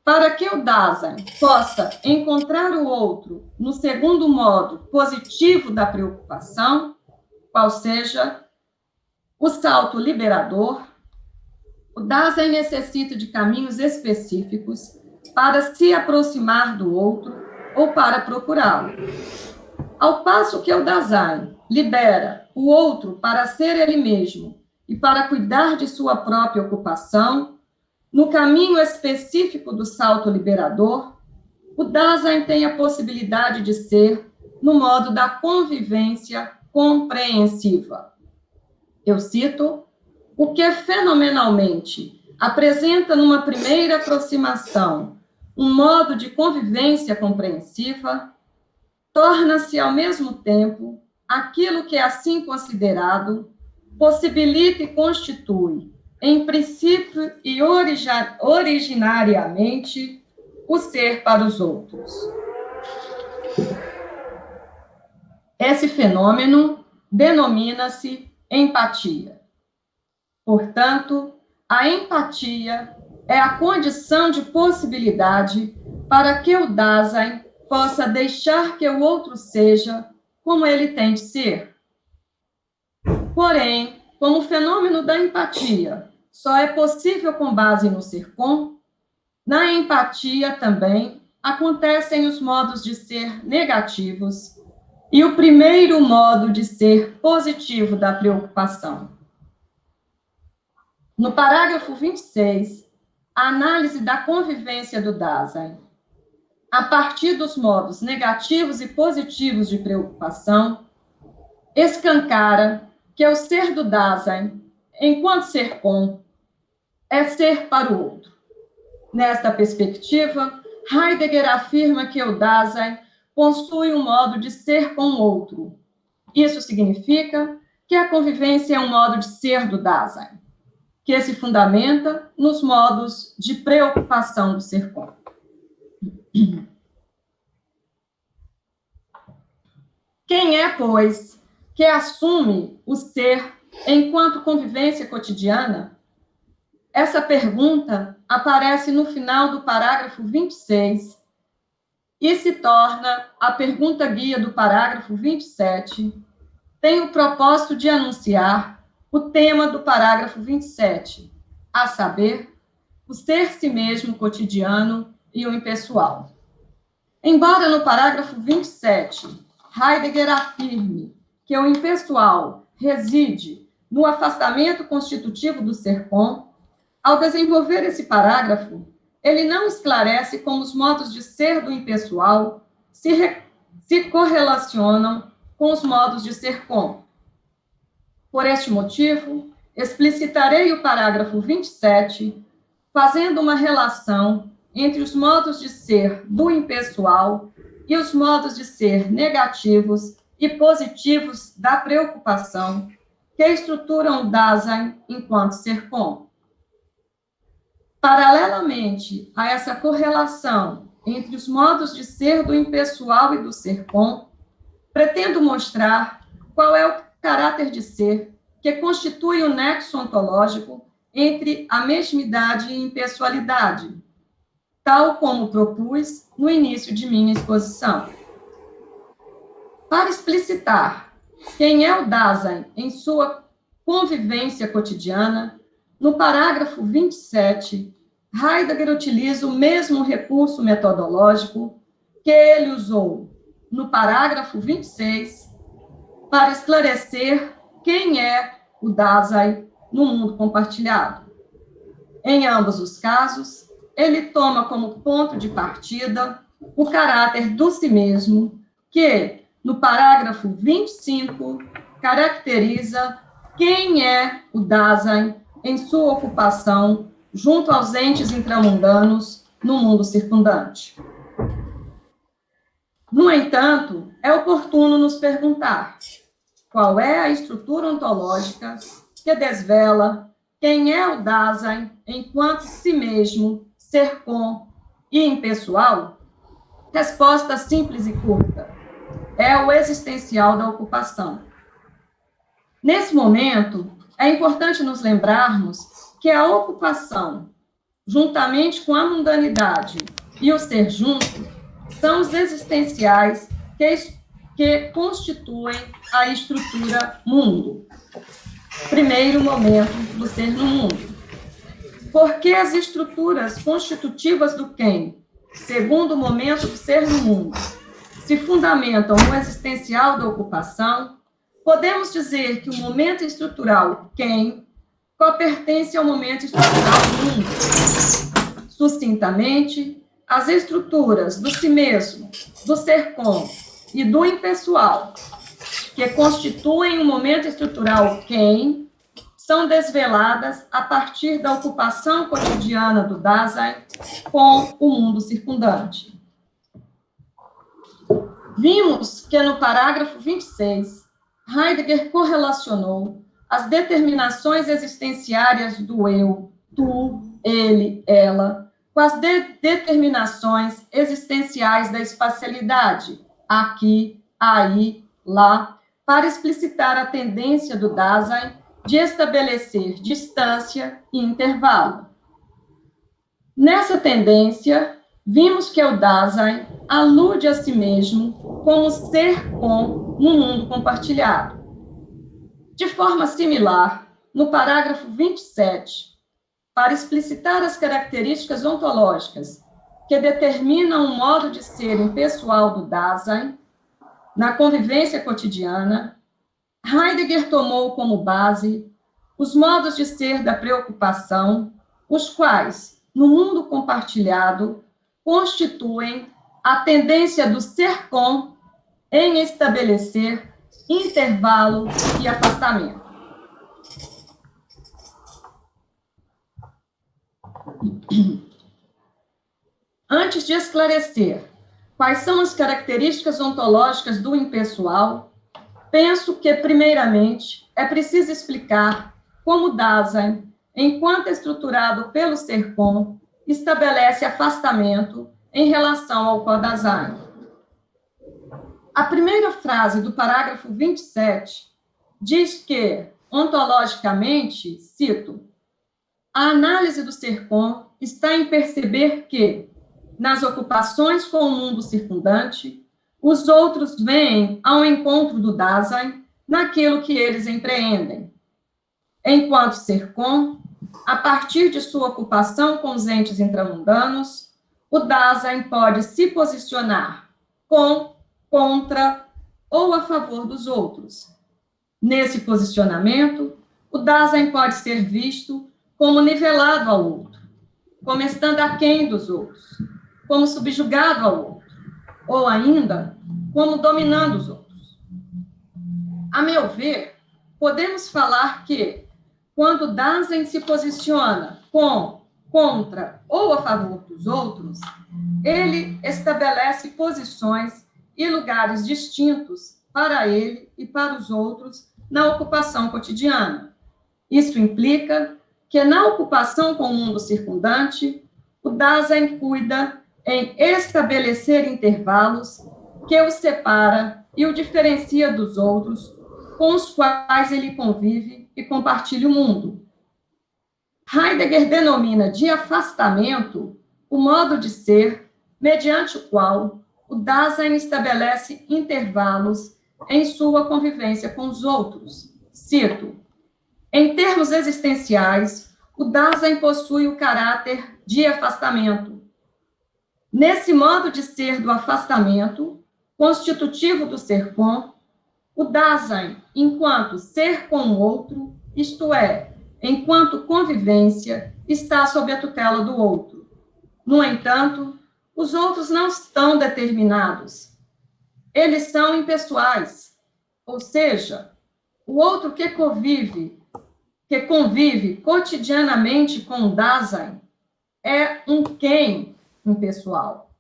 para que o Dasein possa encontrar o outro no segundo modo positivo da preocupação, qual seja o salto liberador, o Dasein necessita de caminhos específicos para se aproximar do outro ou para procurá-lo. Ao passo que o Dasein libera o outro para ser ele mesmo e para cuidar de sua própria ocupação, no caminho específico do salto liberador, o Dasein tem a possibilidade de ser no modo da convivência compreensiva. Eu cito: o que fenomenalmente apresenta numa primeira aproximação um modo de convivência compreensiva, torna-se ao mesmo tempo aquilo que é assim considerado, possibilita e constitui, em princípio e originariamente, o ser para os outros. Esse fenômeno denomina-se empatia. Portanto, a empatia é a condição de possibilidade para que o Dasein possa deixar que o outro seja como ele tem de ser. Porém, como o fenômeno da empatia só é possível com base no ser-com, na empatia também acontecem os modos de ser negativos e o primeiro modo de ser positivo da preocupação. No parágrafo 26, a análise da convivência do Dasein, a partir dos modos negativos e positivos de preocupação, escancara que o ser do Dasein, enquanto ser-com, é ser para o outro. Nesta perspectiva, Heidegger afirma que o Dasein possui um modo de ser com o outro. Isso significa que a convivência é um modo de ser do Dasein, que se fundamenta nos modos de preocupação do ser-com. Quem é, pois, que assume o ser enquanto convivência cotidiana? Essa pergunta aparece no final do parágrafo 26 e se torna a pergunta guia do parágrafo 27, tem o propósito de anunciar o tema do parágrafo 27, a saber, o ser-se mesmo cotidiano e o impessoal. Embora no parágrafo 27, Heidegger afirme que o impessoal reside no afastamento constitutivo do ser com, ao desenvolver esse parágrafo, ele não esclarece como os modos de ser do impessoal se correlacionam com os modos de ser com. Por este motivo, explicitarei o parágrafo 27, fazendo uma relação entre os modos de ser do impessoal e os modos de ser negativos e positivos da preocupação que estruturam o Dasein enquanto ser com. Paralelamente a essa correlação entre os modos de ser do impessoal e do ser com, pretendo mostrar qual é o caráter de ser que constitui o nexo ontológico entre a mesmidade e impessoalidade, tal como propus no início de minha exposição. Para explicitar quem é o Dasein em sua convivência cotidiana, no parágrafo 27, Heidegger utiliza o mesmo recurso metodológico que ele usou no parágrafo 26 para esclarecer quem é o Dasein no mundo compartilhado. Em ambos os casos, ele toma como ponto de partida o caráter do si mesmo, que, no parágrafo 25, caracteriza quem é o Dasein em sua ocupação junto aos entes intramundanos no mundo circundante. No entanto, é oportuno nos perguntar qual é a estrutura ontológica que desvela quem é o Dasein enquanto si mesmo, ser com e impessoal? Resposta simples e curta. É o existencial da ocupação. Nesse momento, é importante nos lembrarmos que a ocupação, juntamente com a mundanidade e o ser junto, são os existenciais que constituem a estrutura mundo. Primeiro momento do ser no mundo. Porque as estruturas constitutivas do quem, segundo momento do ser no mundo, se fundamentam no existencial da ocupação, podemos dizer que o momento estrutural quem copertence ao momento estrutural do mundo. Sucintamente, as estruturas do si mesmo, do ser com e do impessoal, que constituem o momento estrutural quem, são desveladas a partir da ocupação cotidiana do Dasein com o mundo circundante. Vimos que no parágrafo 26, Heidegger correlacionou as determinações existenciárias do eu, tu, ele, ela, com as determinações existenciais da espacialidade, aqui, aí, lá, para explicitar a tendência do Dasein de estabelecer distância e intervalo. Nessa tendência, vimos que o Dasein alude a si mesmo como ser com no mundo compartilhado. De forma similar, no parágrafo 27, para explicitar as características ontológicas que determinam o modo de ser impessoal do Dasein na convivência cotidiana, Heidegger tomou como base os modos de ser da preocupação, os quais, no mundo compartilhado, constituem a tendência do ser com em estabelecer intervalo e afastamento. Antes de esclarecer quais são as características ontológicas do impessoal, penso que, primeiramente, é preciso explicar como Dasein, enquanto estruturado pelo ser com, estabelece afastamento em relação ao co-Dasein. A primeira frase do parágrafo 27 diz que, ontologicamente, cito, a análise do ser com está em perceber que, nas ocupações com o mundo circundante, os outros vêm ao encontro do Dasein naquilo que eles empreendem. Enquanto ser com, a partir de sua ocupação com os entes intramundanos, o Dasein pode se posicionar com, contra ou a favor dos outros. Nesse posicionamento, o Dasein pode ser visto como nivelado ao outro, como estando aquém dos outros, como subjugado ao outro, ou ainda, como dominando os outros. A meu ver, podemos falar que, quando o Dasein se posiciona com, contra ou a favor dos outros, ele estabelece posições e lugares distintos para ele e para os outros na ocupação cotidiana. Isso implica que na ocupação com o mundo circundante, o Dasein cuida em estabelecer intervalos que o separa e o diferencia dos outros com os quais ele convive e compartilha o mundo. Heidegger denomina de afastamento o modo de ser mediante o qual o Dasein estabelece intervalos em sua convivência com os outros. Cito: em termos existenciais, o Dasein possui o caráter de afastamento. Nesse modo de ser do afastamento, constitutivo do ser com, o Dasein, enquanto ser com o outro, isto é, enquanto convivência, está sob a tutela do outro. No entanto, os outros não estão determinados. Eles são impessoais, ou seja, o outro que convive cotidianamente com o Dasein é um quem impessoal.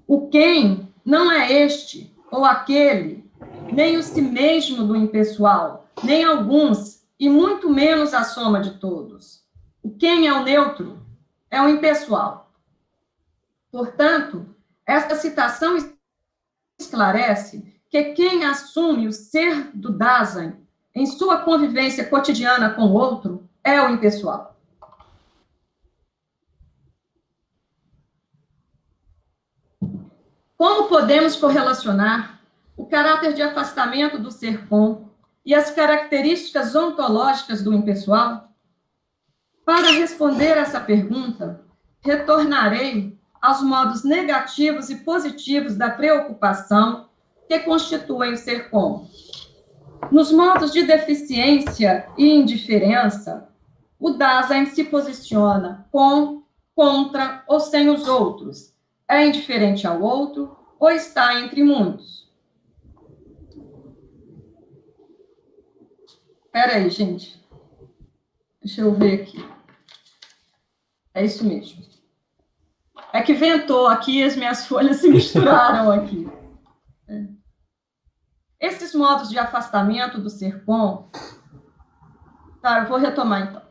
O quem não é este ou aquele, nem o si mesmo do impessoal, nem alguns, e muito menos a soma de todos. O quem é o neutro, é o impessoal. Portanto, esta citação esclarece que quem assume o ser do Dasein em sua convivência cotidiana com o outro é o impessoal. Como podemos correlacionar o caráter de afastamento do ser com e as características ontológicas do impessoal? Para responder essa pergunta, retornarei aos modos negativos e positivos da preocupação que constituem o ser com. Nos modos de deficiência e indiferença, o Dasein se posiciona com, contra ou sem os outros, é indiferente ao outro ou está entre muitos. Espera aí, gente. Deixa eu ver aqui. É isso mesmo. É que ventou aqui e as minhas folhas se misturaram aqui. Esses modos de afastamento do ser com... Tá, eu vou retomar então.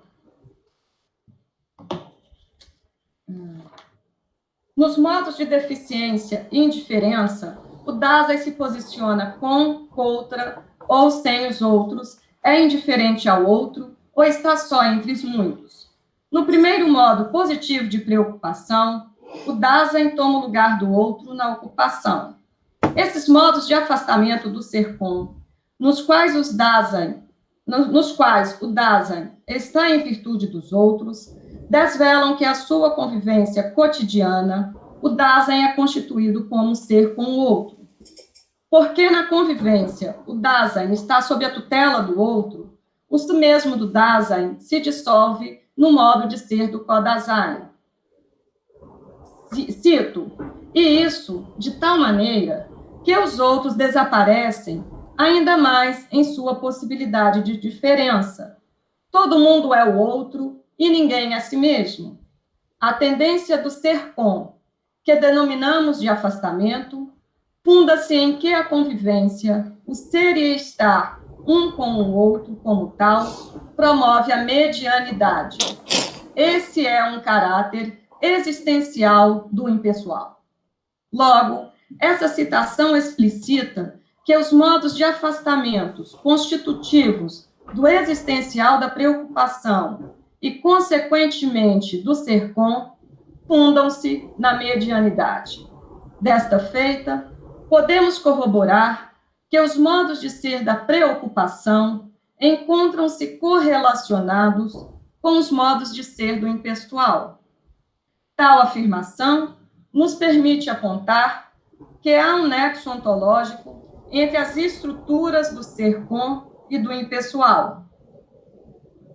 Nos modos de deficiência e indiferença, o Dasein se posiciona com, contra ou sem os outros, é indiferente ao outro ou está só entre os muitos. No primeiro modo positivo de preocupação, o Dasein toma o lugar do outro na ocupação. Esses modos de afastamento do ser com, nos quais o Dasein está em virtude dos outros, desvelam que a sua convivência cotidiana, o Dasein é constituído como um ser com o outro. Porque na convivência o Dasein está sob a tutela do outro, o si mesmo do Dasein se dissolve no modo de ser do co-Dasein. Cito: e isso de tal maneira que os outros desaparecem ainda mais em sua possibilidade de diferença. Todo mundo é o outro e ninguém é si mesmo. A tendência do ser com, que denominamos de afastamento, funda-se em que a convivência, o ser e estar um com o outro como tal, promove a medianidade. Esse é um caráter existencial do impessoal. Logo, essa citação explicita que os modos de afastamentos constitutivos do existencial da preocupação e, consequentemente, do ser com, fundam-se na medianidade. Desta feita, podemos corroborar que os modos de ser da preocupação encontram-se correlacionados com os modos de ser do impessoal. Tal afirmação nos permite apontar que há um nexo ontológico entre as estruturas do ser com e do impessoal.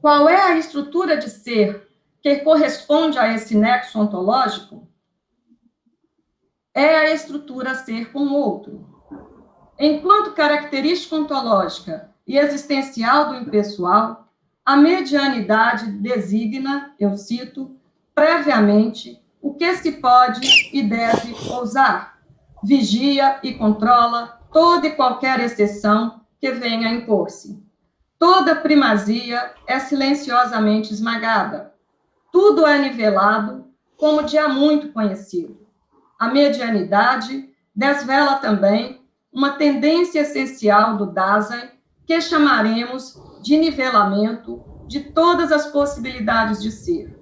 Qual é a estrutura de ser que corresponde a esse nexo ontológico? É a estrutura ser com o outro. Enquanto característica ontológica e existencial do impessoal, a medianidade designa, eu cito, previamente o que se pode e deve ousar, vigia e controla toda e qualquer exceção que venha a impor-se. Toda primazia é silenciosamente esmagada. Tudo é nivelado como de há muito conhecido. A medianidade desvela também uma tendência essencial do Dasein que chamaremos de nivelamento de todas as possibilidades de ser.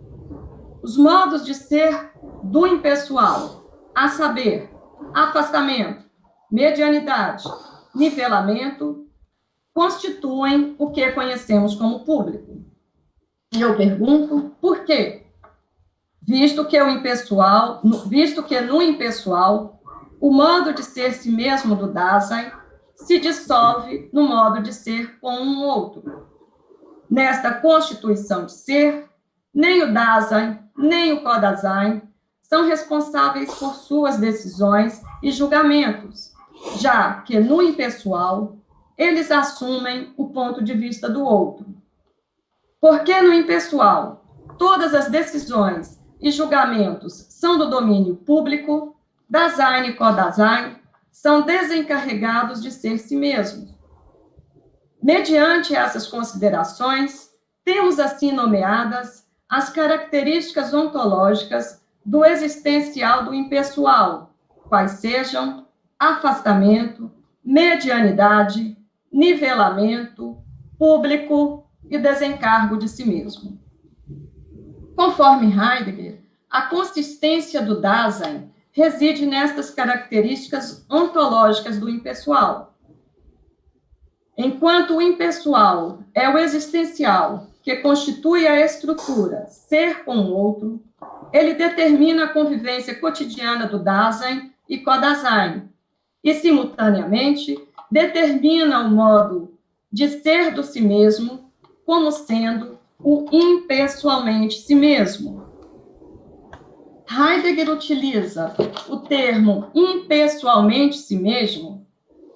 Os modos de ser do impessoal, a saber, afastamento, medianidade, nivelamento, constituem o que conhecemos como público. E eu pergunto, por quê? Visto que no impessoal, o modo de ser si mesmo do Dasein se dissolve no modo de ser com um outro. Nesta constituição de ser, nem o Dasein, nem o Kodasein são responsáveis por suas decisões e julgamentos, já que no impessoal, eles assumem o ponto de vista do outro. Porque no impessoal, todas as decisões e julgamentos são do domínio público, Dasein e Kodasein são desencarregados de ser si mesmos. Mediante essas considerações, temos assim nomeadas as características ontológicas do existencial do impessoal, quais sejam afastamento, medianidade, nivelamento, público e desencargo de si mesmo. Conforme Heidegger, a consistência do Dasein reside nestas características ontológicas do impessoal. Enquanto o impessoal é o existencial, que constitui a estrutura ser com o outro, ele determina a convivência cotidiana do Dasein e Kodasein, e, simultaneamente, determina o modo de ser do si mesmo como sendo o impessoalmente si mesmo. Heidegger utiliza o termo impessoalmente si mesmo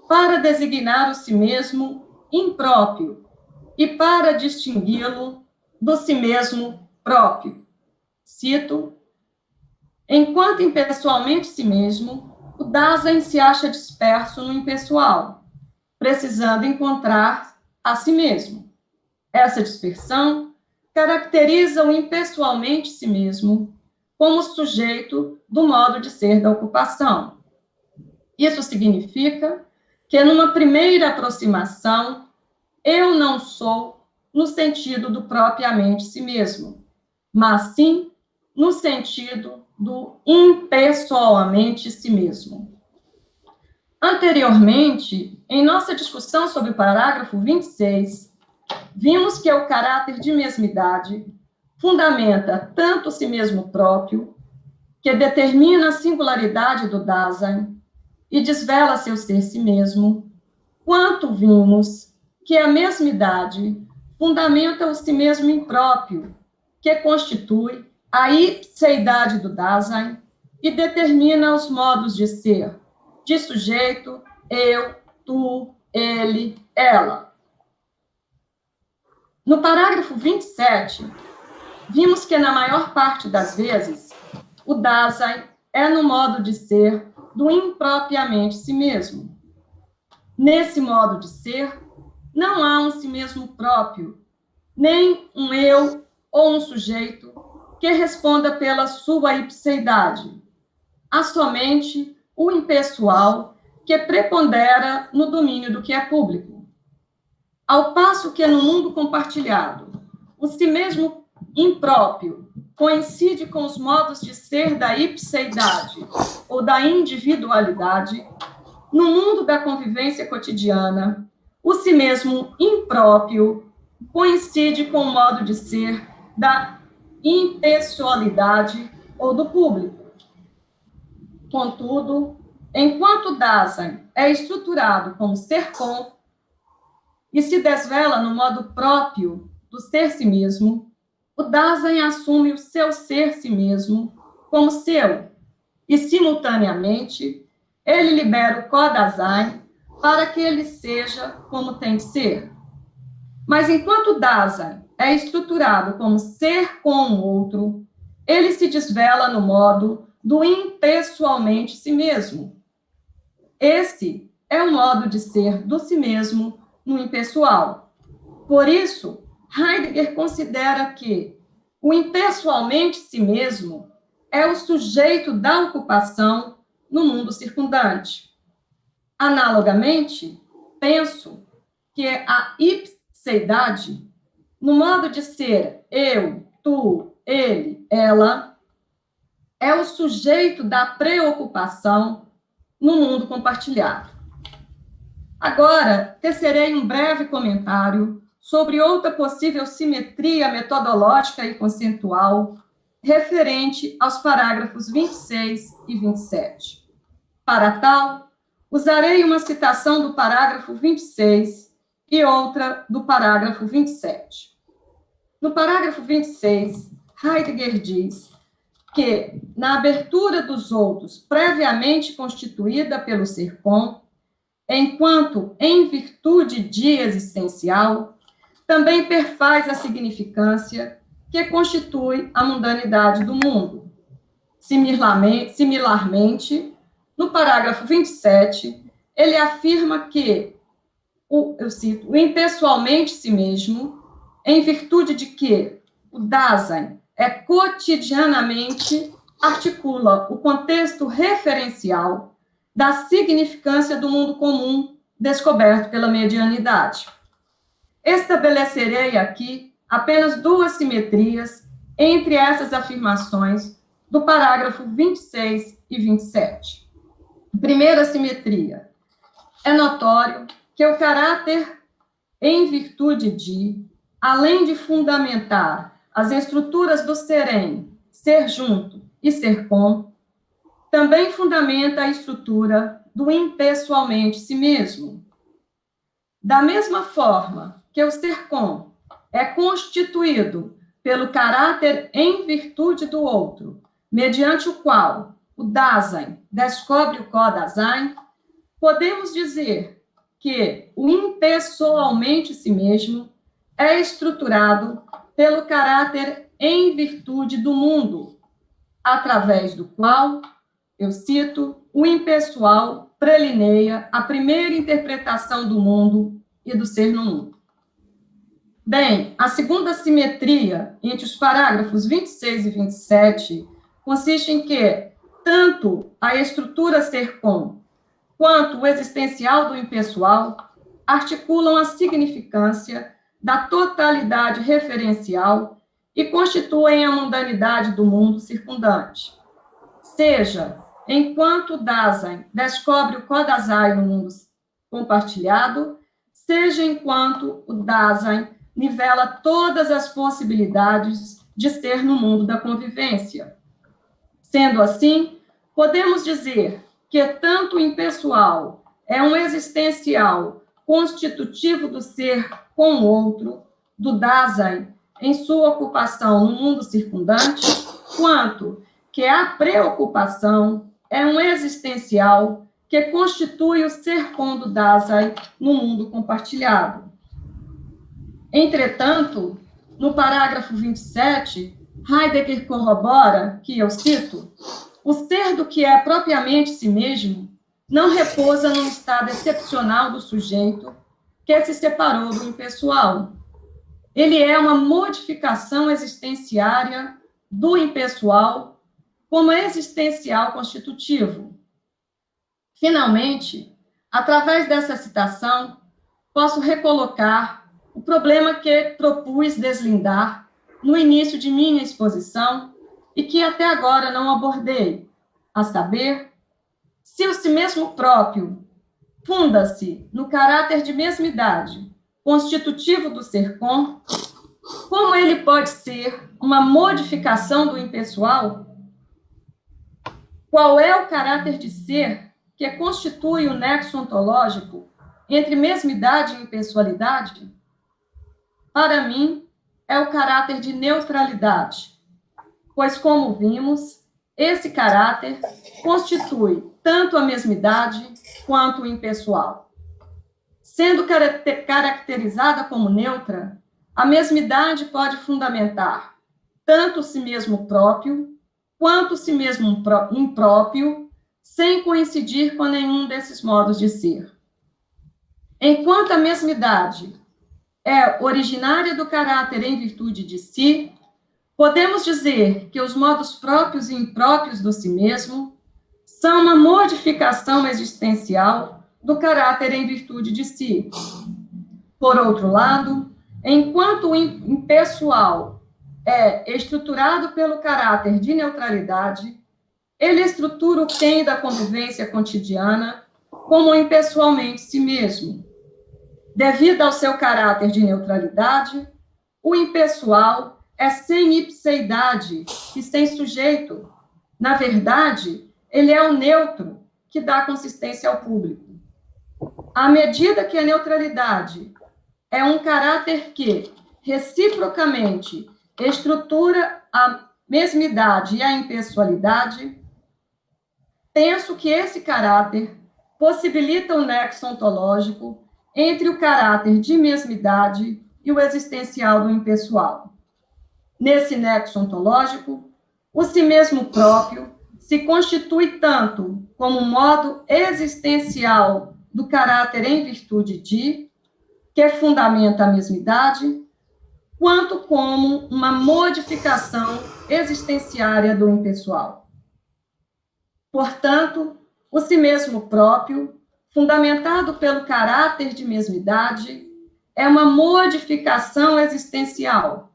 para designar o si mesmo impróprio e para distingui-lo do si mesmo próprio. Cito: enquanto impessoalmente si mesmo, o Dasein se acha disperso no impessoal, precisando encontrar a si mesmo. Essa dispersão caracteriza o impessoalmente si mesmo como sujeito do modo de ser da ocupação. Isso significa que, numa primeira aproximação, eu não sou no sentido do propriamente si mesmo, mas sim no sentido do impessoalmente si mesmo. Anteriormente, em nossa discussão sobre o parágrafo 26, vimos que o caráter de mesmidade fundamenta tanto o si mesmo próprio, que determina a singularidade do Dasein e desvela seu ser si mesmo, quanto vimos que a mesmidade fundamenta o si mesmo impróprio, que constitui a ipseidade do Dasein e determina os modos de ser, de sujeito, eu, tu, ele, ela. No parágrafo 27, vimos que, na maior parte das vezes, o Dasein é no modo de ser do impropriamente si mesmo. Nesse modo de ser, não há um si mesmo próprio, nem um eu ou um sujeito que responda pela sua ipseidade. Há somente o impessoal que prepondera no domínio do que é público. Ao passo que, no mundo compartilhado, o si mesmo impróprio coincide com os modos de ser da ipseidade ou da individualidade, no mundo da convivência cotidiana, o si mesmo impróprio coincide com o modo de ser da impessoalidade ou do público. Contudo, enquanto Dasein é estruturado como ser com e se desvela no modo próprio do ser si mesmo, o Dasein assume o seu ser si mesmo como seu e, simultaneamente, ele libera o Ko-Dasein para que ele seja como tem de ser. Mas enquanto o Dasein é estruturado como ser com o outro, ele se desvela no modo do impessoalmente si mesmo. Esse é o modo de ser do si mesmo no impessoal. Por isso, Heidegger considera que o impessoalmente si mesmo é o sujeito da ocupação no mundo circundante. Analogamente, penso que a ipseidade, no modo de ser eu, tu, ele, ela, é o sujeito da preocupação no mundo compartilhado. Agora, tecerei um breve comentário sobre outra possível simetria metodológica e conceitual referente aos parágrafos 26 e 27. Para tal, usarei uma citação do parágrafo 26 e outra do parágrafo 27. No parágrafo 26, Heidegger diz que, na abertura dos outros previamente constituída pelo ser com, enquanto em virtude de existencial, também perfaz a significância que constitui a mundanidade do mundo. Similarmente, no parágrafo 27, ele afirma que, eu cito, o impessoalmente si mesmo, em virtude de que o Dasein é cotidianamente articula o contexto referencial da significância do mundo comum descoberto pela medianidade. Estabelecerei aqui apenas duas simetrias entre essas afirmações do parágrafo 26 e 27. Primeira simetria. É notório que o caráter em virtude de, além de fundamentar as estruturas do serem, ser junto e ser com, também fundamenta a estrutura do impessoalmente si mesmo. Da mesma forma que o ser com é constituído pelo caráter em virtude do outro, mediante o qual o Dasein descobre o Ko-Dasein, podemos dizer que o impessoalmente si mesmo é estruturado pelo caráter em virtude do mundo, através do qual, eu cito, o impessoal prelineia a primeira interpretação do mundo e do ser no mundo. Bem, a segunda simetria entre os parágrafos 26 e 27 consiste em que tanto a estrutura ser com quanto o existencial do impessoal articulam a significância da totalidade referencial e constituem a mundanidade do mundo circundante. Seja, enquanto Dasein descobre o Ko-Dasein no mundo compartilhado, seja enquanto o Dasein nivela todas as possibilidades de ser no mundo da convivência. Sendo assim, podemos dizer que tanto o impessoal é um existencial constitutivo do ser com o outro, do Dasein, em sua ocupação no mundo circundante, quanto que a preocupação é um existencial que constitui o ser com do Dasein no mundo compartilhado. Entretanto, no parágrafo 27, Heidegger corrobora que, eu cito, o ser do que é propriamente si mesmo não repousa num estado excepcional do sujeito que se separou do impessoal. Ele é uma modificação existenciária do impessoal como existencial constitutivo. Finalmente, através dessa citação, posso recolocar o problema que propus deslindar no início de minha exposição e que até agora não abordei, a saber, se o si mesmo próprio funda-se no caráter de mesmidade, constitutivo do ser com, como ele pode ser uma modificação do impessoal? Qual é o caráter de ser que constitui o nexo ontológico entre mesmidade e impessoalidade? Para mim, é o caráter de neutralidade, pois, como vimos, esse caráter constitui tanto a mesmidade quanto o impessoal. Sendo caracterizada como neutra, a mesmidade pode fundamentar tanto o si mesmo próprio, quanto o si mesmo impróprio, sem coincidir com nenhum desses modos de ser. Enquanto a mesmidade é originária do caráter em virtude de si, podemos dizer que os modos próprios e impróprios do si mesmo são uma modificação existencial do caráter em virtude de si. Por outro lado, enquanto o impessoal é estruturado pelo caráter de neutralidade, ele estrutura o quem da convivência cotidiana como impessoalmente si mesmo. Devido ao seu caráter de neutralidade, o impessoal é sem ipseidade e sem sujeito. Na verdade, ele é o neutro que dá consistência ao público. À medida que a neutralidade é um caráter que, reciprocamente, estrutura a mesmidade e a impessoalidade, penso que esse caráter possibilita o nexo ontológico entre o caráter de mesmidade e o existencial do impessoal. Nesse nexo ontológico, o si mesmo próprio se constitui tanto como um modo existencial do caráter em virtude de, que fundamenta a mesmidade, quanto como uma modificação existenciária do impessoal. Portanto, o si mesmo próprio, fundamentado pelo caráter de mesmidade, é uma modificação existencial.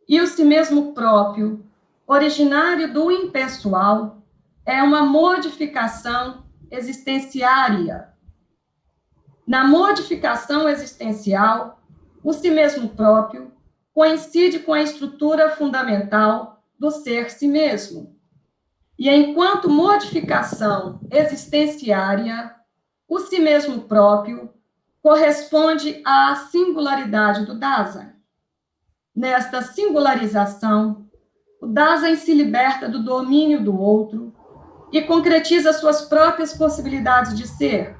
E o si mesmo próprio, originário do impessoal, é uma modificação existenciária. Na modificação existencial, o si mesmo próprio coincide com a estrutura fundamental do ser si mesmo. E enquanto modificação existenciária, o si mesmo próprio corresponde à singularidade do Dasein. Nesta singularização, o Dasein se liberta do domínio do outro e concretiza suas próprias possibilidades de ser,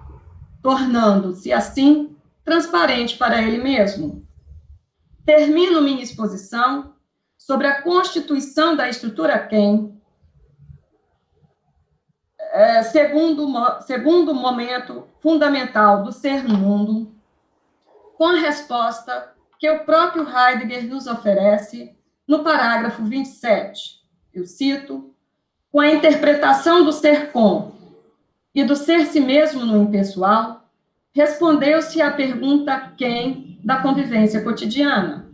tornando-se, assim, transparente para ele mesmo. Termino minha exposição sobre a constituição da estrutura quem, segundo momento fundamental do ser no mundo, com a resposta que o próprio Heidegger nos oferece no parágrafo 27. Eu cito: com a interpretação do ser com e do ser si mesmo no impessoal, respondeu-se à pergunta quem da convivência cotidiana.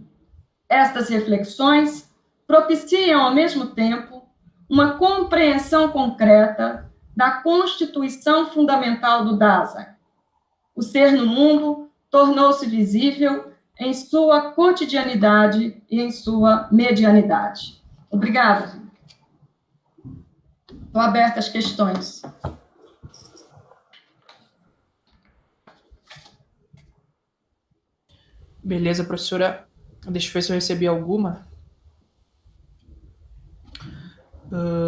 Estas reflexões propiciam, ao mesmo tempo, uma compreensão concreta da constituição fundamental do Dasein. O ser no mundo tornou-se visível em sua cotidianidade e em sua medianidade. Obrigada. Estou aberta às questões. Beleza, professora. Deixa eu ver se eu recebi alguma.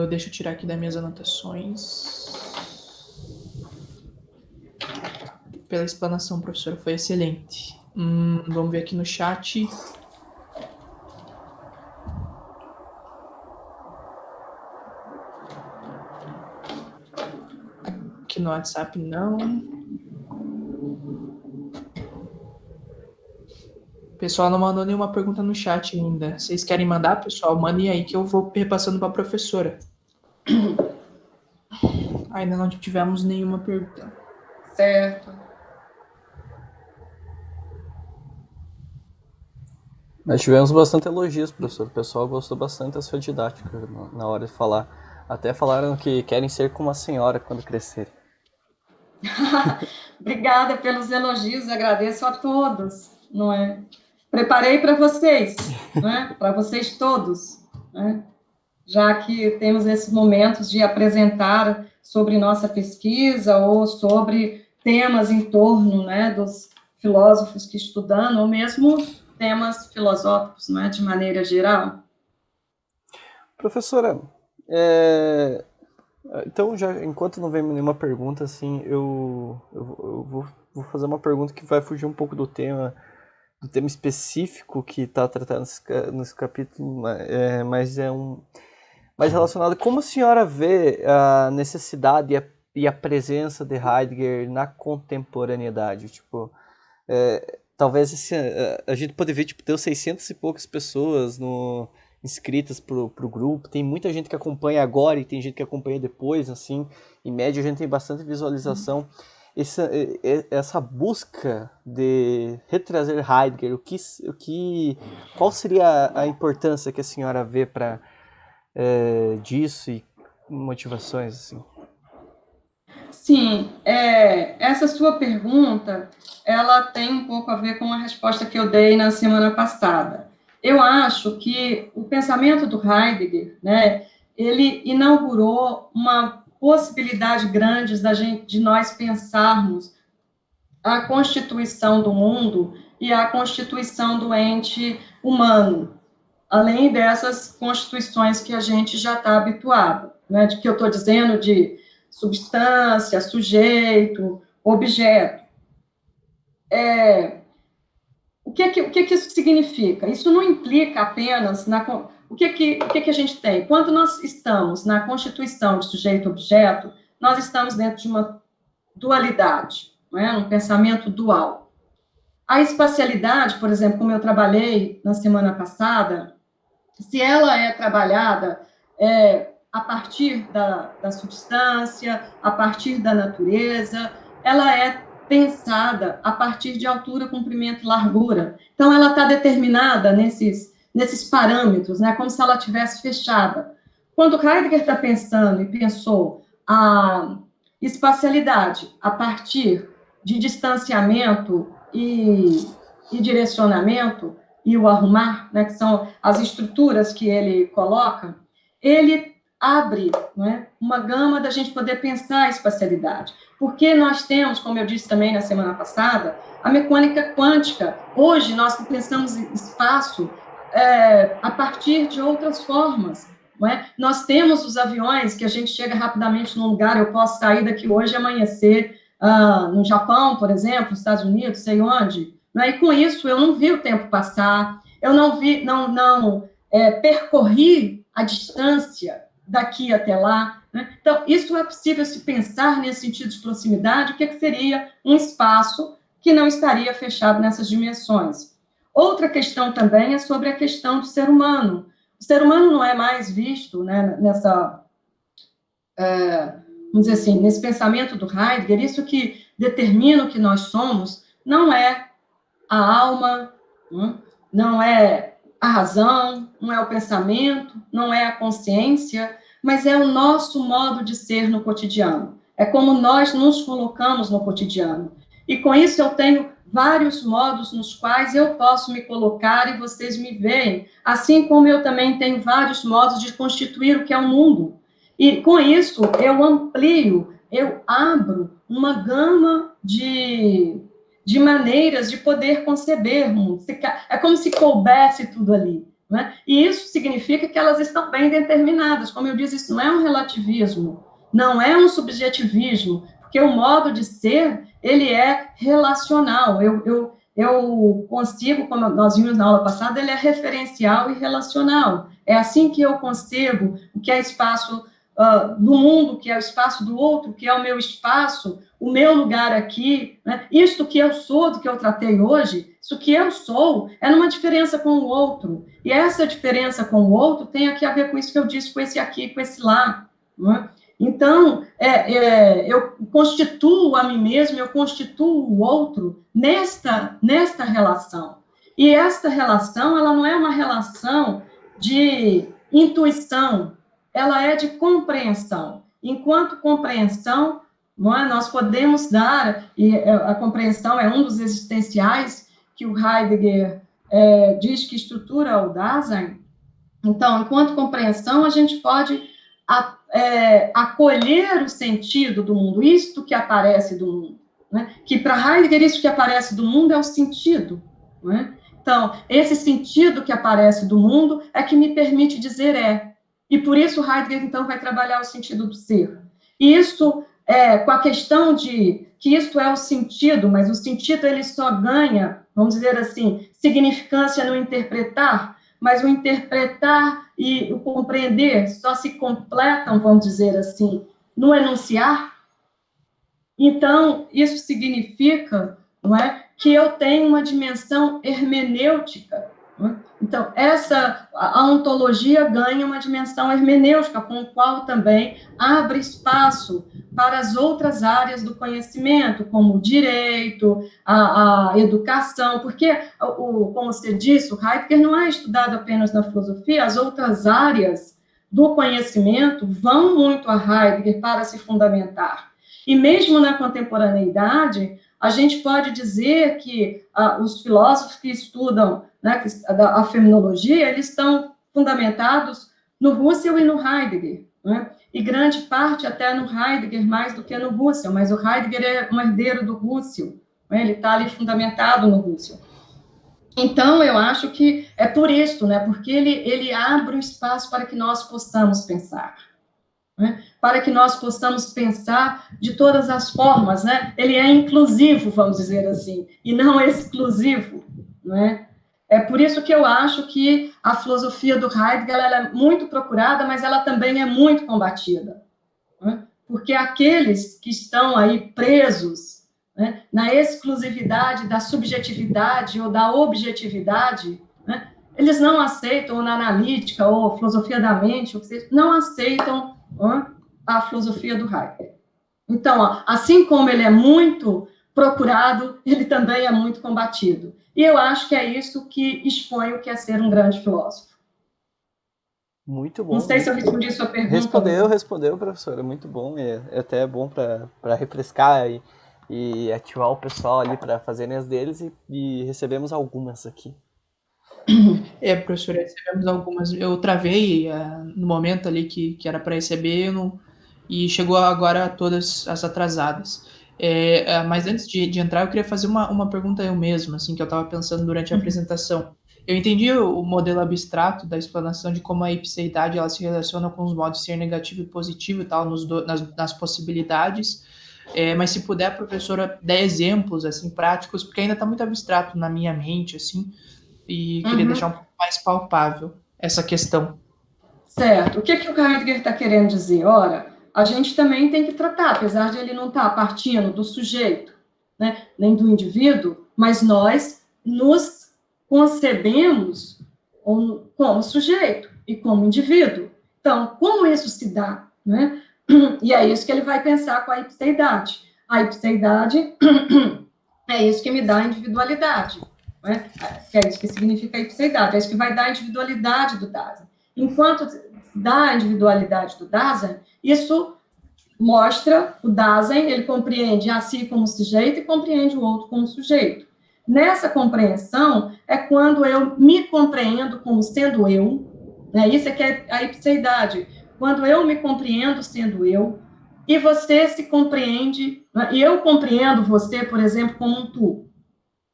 Deixa eu tirar aqui das minhas anotações. Pela explanação, professora, foi excelente. Vamos ver aqui no chat. Aqui no WhatsApp, não. O pessoal não mandou nenhuma pergunta no chat ainda. Vocês querem mandar, pessoal? Mandem aí que eu vou repassando para a professora. Ainda não tivemos nenhuma pergunta. Certo. Nós tivemos bastante elogios, professor. O pessoal gostou bastante da sua didática na hora de falar. Até falaram que querem ser como a senhora quando crescerem. Obrigada pelos elogios, agradeço a todos, não é? Preparei para vocês, né? Para vocês todos, né? Já que temos esses momentos de apresentar sobre nossa pesquisa ou sobre temas em torno, né, dos filósofos que estudando, ou mesmo temas filosóficos, né, de maneira geral. Professora, então, já, enquanto não vem nenhuma pergunta, assim, eu vou fazer uma pergunta que vai fugir um pouco do tema específico que está tratado nesse capítulo, mas é mais relacionado. Como a senhora vê a necessidade e a presença de Heidegger na contemporaneidade? Tipo, talvez assim, a gente pode ver, tipo, deu 600 e poucas pessoas inscritas pro grupo, tem muita gente que acompanha agora e tem gente que acompanha depois, assim, em média a gente tem bastante visualização. Essa busca de retrazer Heidegger, qual seria a importância que a senhora vê para disso e motivações, assim? Sim, essa sua pergunta, ela tem um pouco a ver com a resposta que eu dei na semana passada. Eu acho que o pensamento do Heidegger, né, ele inaugurou uma possibilidade grande de nós pensarmos a constituição do mundo e a constituição do ente humano, além dessas constituições que a gente já está habituado, né, de que eu estou dizendo de substância, sujeito, objeto. O que isso significa? Isso não implica apenas o que a gente tem? Quando nós estamos na constituição de sujeito-objeto, nós estamos dentro de uma dualidade, não é? Um pensamento dual. A espacialidade, por exemplo, como eu trabalhei na semana passada, se ela é trabalhada a partir da substância, a partir da natureza, ela é pensada a partir de altura, comprimento e largura. Então, ela está determinada nesses parâmetros, né, como se ela tivesse fechada. Quando Heidegger está pensando e pensou a espacialidade a partir de distanciamento e direcionamento, e o arrumar, né, que são as estruturas que ele coloca, ele abre, né, uma gama da gente poder pensar a espacialidade. Porque nós temos, como eu disse também na semana passada, a mecânica quântica. Hoje nós pensamos em espaço a partir de outras formas. Não é? Nós temos os aviões que a gente chega rapidamente num lugar, eu posso sair daqui hoje e amanhecer no Japão, por exemplo, nos Estados Unidos, sei onde. Né? E com isso eu não vi o tempo passar, eu não percorri a distância daqui até lá. Né? Então, isso é possível se pensar nesse sentido de proximidade, o que seria um espaço que não estaria fechado nessas dimensões. Outra questão também é sobre a questão do ser humano. O ser humano não é mais visto, né, vamos dizer assim, nesse pensamento do Heidegger, isso que determina o que nós somos, não é a alma, não é a razão, não é o pensamento, não é a consciência, mas é o nosso modo de ser no cotidiano. É como nós nos colocamos no cotidiano. E com isso eu tenho vários modos nos quais eu posso me colocar e vocês me veem, assim como eu também tenho vários modos de constituir o que é o mundo. E com isso eu amplio, eu abro uma gama de maneiras de poder conceber o mundo. É como se coubesse tudo ali. Né? E isso significa que elas estão bem determinadas. Como eu disse, isso não é um relativismo, não é um subjetivismo, porque o modo de ser, ele é relacional. Eu consigo, como nós vimos na aula passada, ele é referencial e relacional. É assim que eu concebo o que é espaço do mundo, que é o espaço do outro, que é o meu espaço, o meu lugar aqui, né? Isto que eu sou, do que eu tratei hoje, isso que eu sou, é numa diferença com o outro. E essa diferença com o outro tem aqui a ver com isso que eu disse, com esse aqui, com esse lá. Né? Então, eu constituo a mim mesmo, eu constituo o outro nesta relação. E esta relação, ela não é uma relação de intuição, ela é de compreensão. Enquanto compreensão, não é? Nós podemos dar, e a compreensão é um dos existenciais que o Heidegger diz que estrutura o Dasein. Então, enquanto compreensão, a gente pode acolher o sentido do mundo, isto que aparece do mundo, né? Que para Heidegger, isso que aparece do mundo é o sentido, né? Então, esse sentido que aparece do mundo é que me permite dizer e por isso Heidegger, então, vai trabalhar o sentido do ser. E isso, com a questão de que isto é o sentido, mas o sentido ele só ganha, vamos dizer assim, significância no interpretar, mas o interpretar e o compreender só se completam, vamos dizer assim, no enunciar. Então, isso significa, não é, que eu tenho uma dimensão hermenêutica. Não é? Então, a ontologia ganha uma dimensão hermenêutica, com o qual também abre espaço para as outras áreas do conhecimento, como o direito, a educação, porque, como você disse, o Heidegger não é estudado apenas na filosofia, as outras áreas do conhecimento vão muito a Heidegger para se fundamentar. E mesmo na contemporaneidade, a gente pode dizer que os filósofos que estudam, né, a fenomenologia, eles estão fundamentados no Husserl e no Heidegger, né? E grande parte até no Heidegger mais do que no Husserl, mas o Heidegger é um herdeiro do Husserl, né? Ele está ali fundamentado no Husserl. Então, eu acho que é por isso, né, porque ele abre o espaço para que nós possamos pensar, né, para que nós possamos pensar de todas as formas, né? Ele é inclusivo, vamos dizer assim, e não exclusivo, né? É por isso que eu acho que a filosofia do Heidegger ela é muito procurada, mas ela também é muito combatida, né? Porque aqueles que estão aí presos, né, na exclusividade da subjetividade ou da objetividade, né, eles não aceitam, ou na analítica, ou filosofia da mente, ou seja, não aceitam a filosofia do Heidegger. Então, assim como ele é muito procurado, ele também é muito combatido. E eu acho que é isso que expõe o que é ser um grande filósofo. Muito bom. Não sei se eu respondi a sua pergunta. Respondeu, professora. Muito bom. É até bom para refrescar e ativar o pessoal ali para fazerem as deles. E recebemos algumas aqui. Professora, recebemos algumas. Eu travei no momento ali que era para receber e chegou agora todas as atrasadas. Mas antes de entrar, eu queria fazer uma pergunta eu mesmo, assim, que eu estava pensando durante a apresentação. Eu entendi o modelo abstrato da explanação de como a ipseidade ela se relaciona com os modos de ser negativo e positivo e tal, nas possibilidades. Mas se puder, professora, dar exemplos assim, práticos, porque ainda está muito abstrato na minha mente, assim, e queria deixar um pouco mais palpável essa questão. Certo. O que o Heidegger está querendo dizer? Ora, a gente também tem que tratar, apesar de ele não estar partindo do sujeito, né, nem do indivíduo, mas nós nos concebemos como sujeito e como indivíduo. Então, como isso se dá? Né? E é isso que ele vai pensar com a ipseidade. A ipseidade é isso que me dá a individualidade. Né? Que é isso que significa a ipseidade, é isso que vai dar a individualidade do Dasein. Enquanto dá a individualidade do Dasein, isso mostra o Dasein, ele compreende a si como sujeito e compreende o outro como sujeito. Nessa compreensão é quando eu me compreendo como sendo eu, né? Isso é que é a ipseidade, quando eu me compreendo sendo eu, e você se compreende, né? E eu compreendo você, por exemplo, como um tu.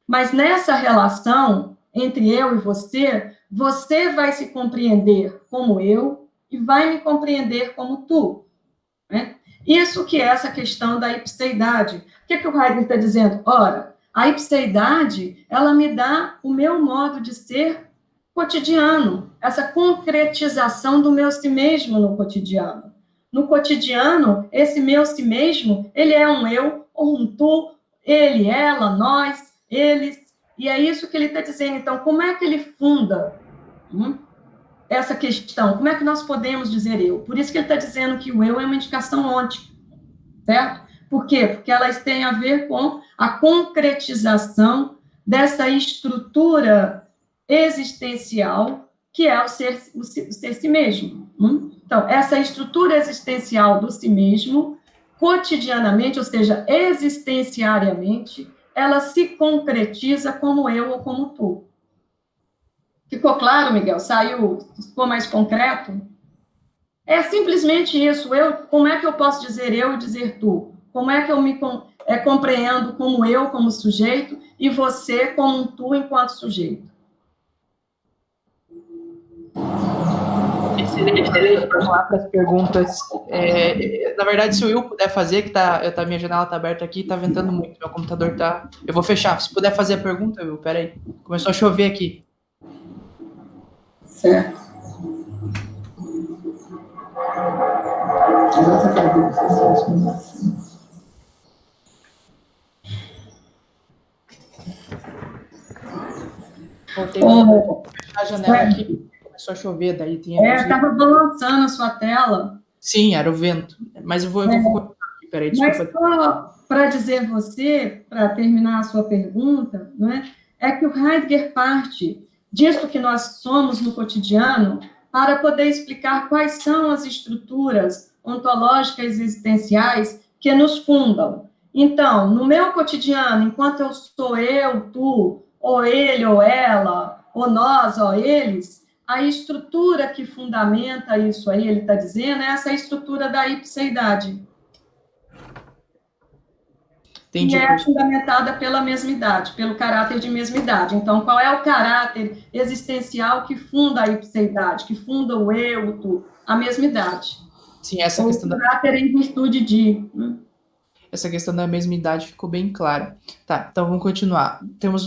Mas nessa relação entre eu e você vai se compreender como eu e vai me compreender como tu, né? Isso que é essa questão da ipseidade. O que o Heidegger está dizendo? Ora, a ipseidade, ela me dá o meu modo de ser cotidiano, essa concretização do meu si mesmo no cotidiano. No cotidiano, esse meu si mesmo, ele é um eu ou um tu, ele, ela, nós, eles, e é isso que ele está dizendo. Então, como é que ele funda essa questão? Como é que nós podemos dizer eu? Por isso que ele está dizendo que o eu é uma indicação ôntica, certo? Por quê? Porque elas têm a ver com a concretização dessa estrutura existencial que é o ser si mesmo. Então, essa estrutura existencial do si mesmo cotidianamente, ou seja, existenciariamente, ela se concretiza como eu ou como tu. Ficou claro, Miguel? Ficou mais concreto? É simplesmente isso. Como é que eu posso dizer eu e dizer tu? Como é que eu me compreendo como eu, como sujeito, e você como um tu enquanto sujeito? Excelente. Vamos lá para as perguntas. Na verdade, se o Will puder fazer, minha janela está aberta aqui, está ventando muito, meu computador tá. Eu vou fechar. Se puder fazer a pergunta, Will, peraí. Começou a chover aqui. Certo. Voltei para fechar a janela aqui, começou a chover, daí tinha. Estava balançando a sua tela. Sim, era o vento. Mas eu vou continuar aqui, peraí, desculpa. Mas só para dizer você, para terminar a sua pergunta, não é? É que o Heidegger parte disso que nós somos no cotidiano para poder explicar quais são as estruturas ontológicas existenciais que nos fundam. Então, no meu cotidiano, enquanto eu sou eu, tu, ou ele, ou ela, ou nós, ou eles, a estrutura que fundamenta isso aí, ele está dizendo, é essa estrutura da ipseidade. Entendi, e é fundamentada pela mesmidade, pelo caráter de mesmidade. Então, qual é o caráter existencial que funda a ipseidade, que funda o eu, o tu? A mesmidade. Sim, essa Ou questão o caráter em virtude de... Essa questão da mesmidade ficou bem clara. Tá, então vamos continuar.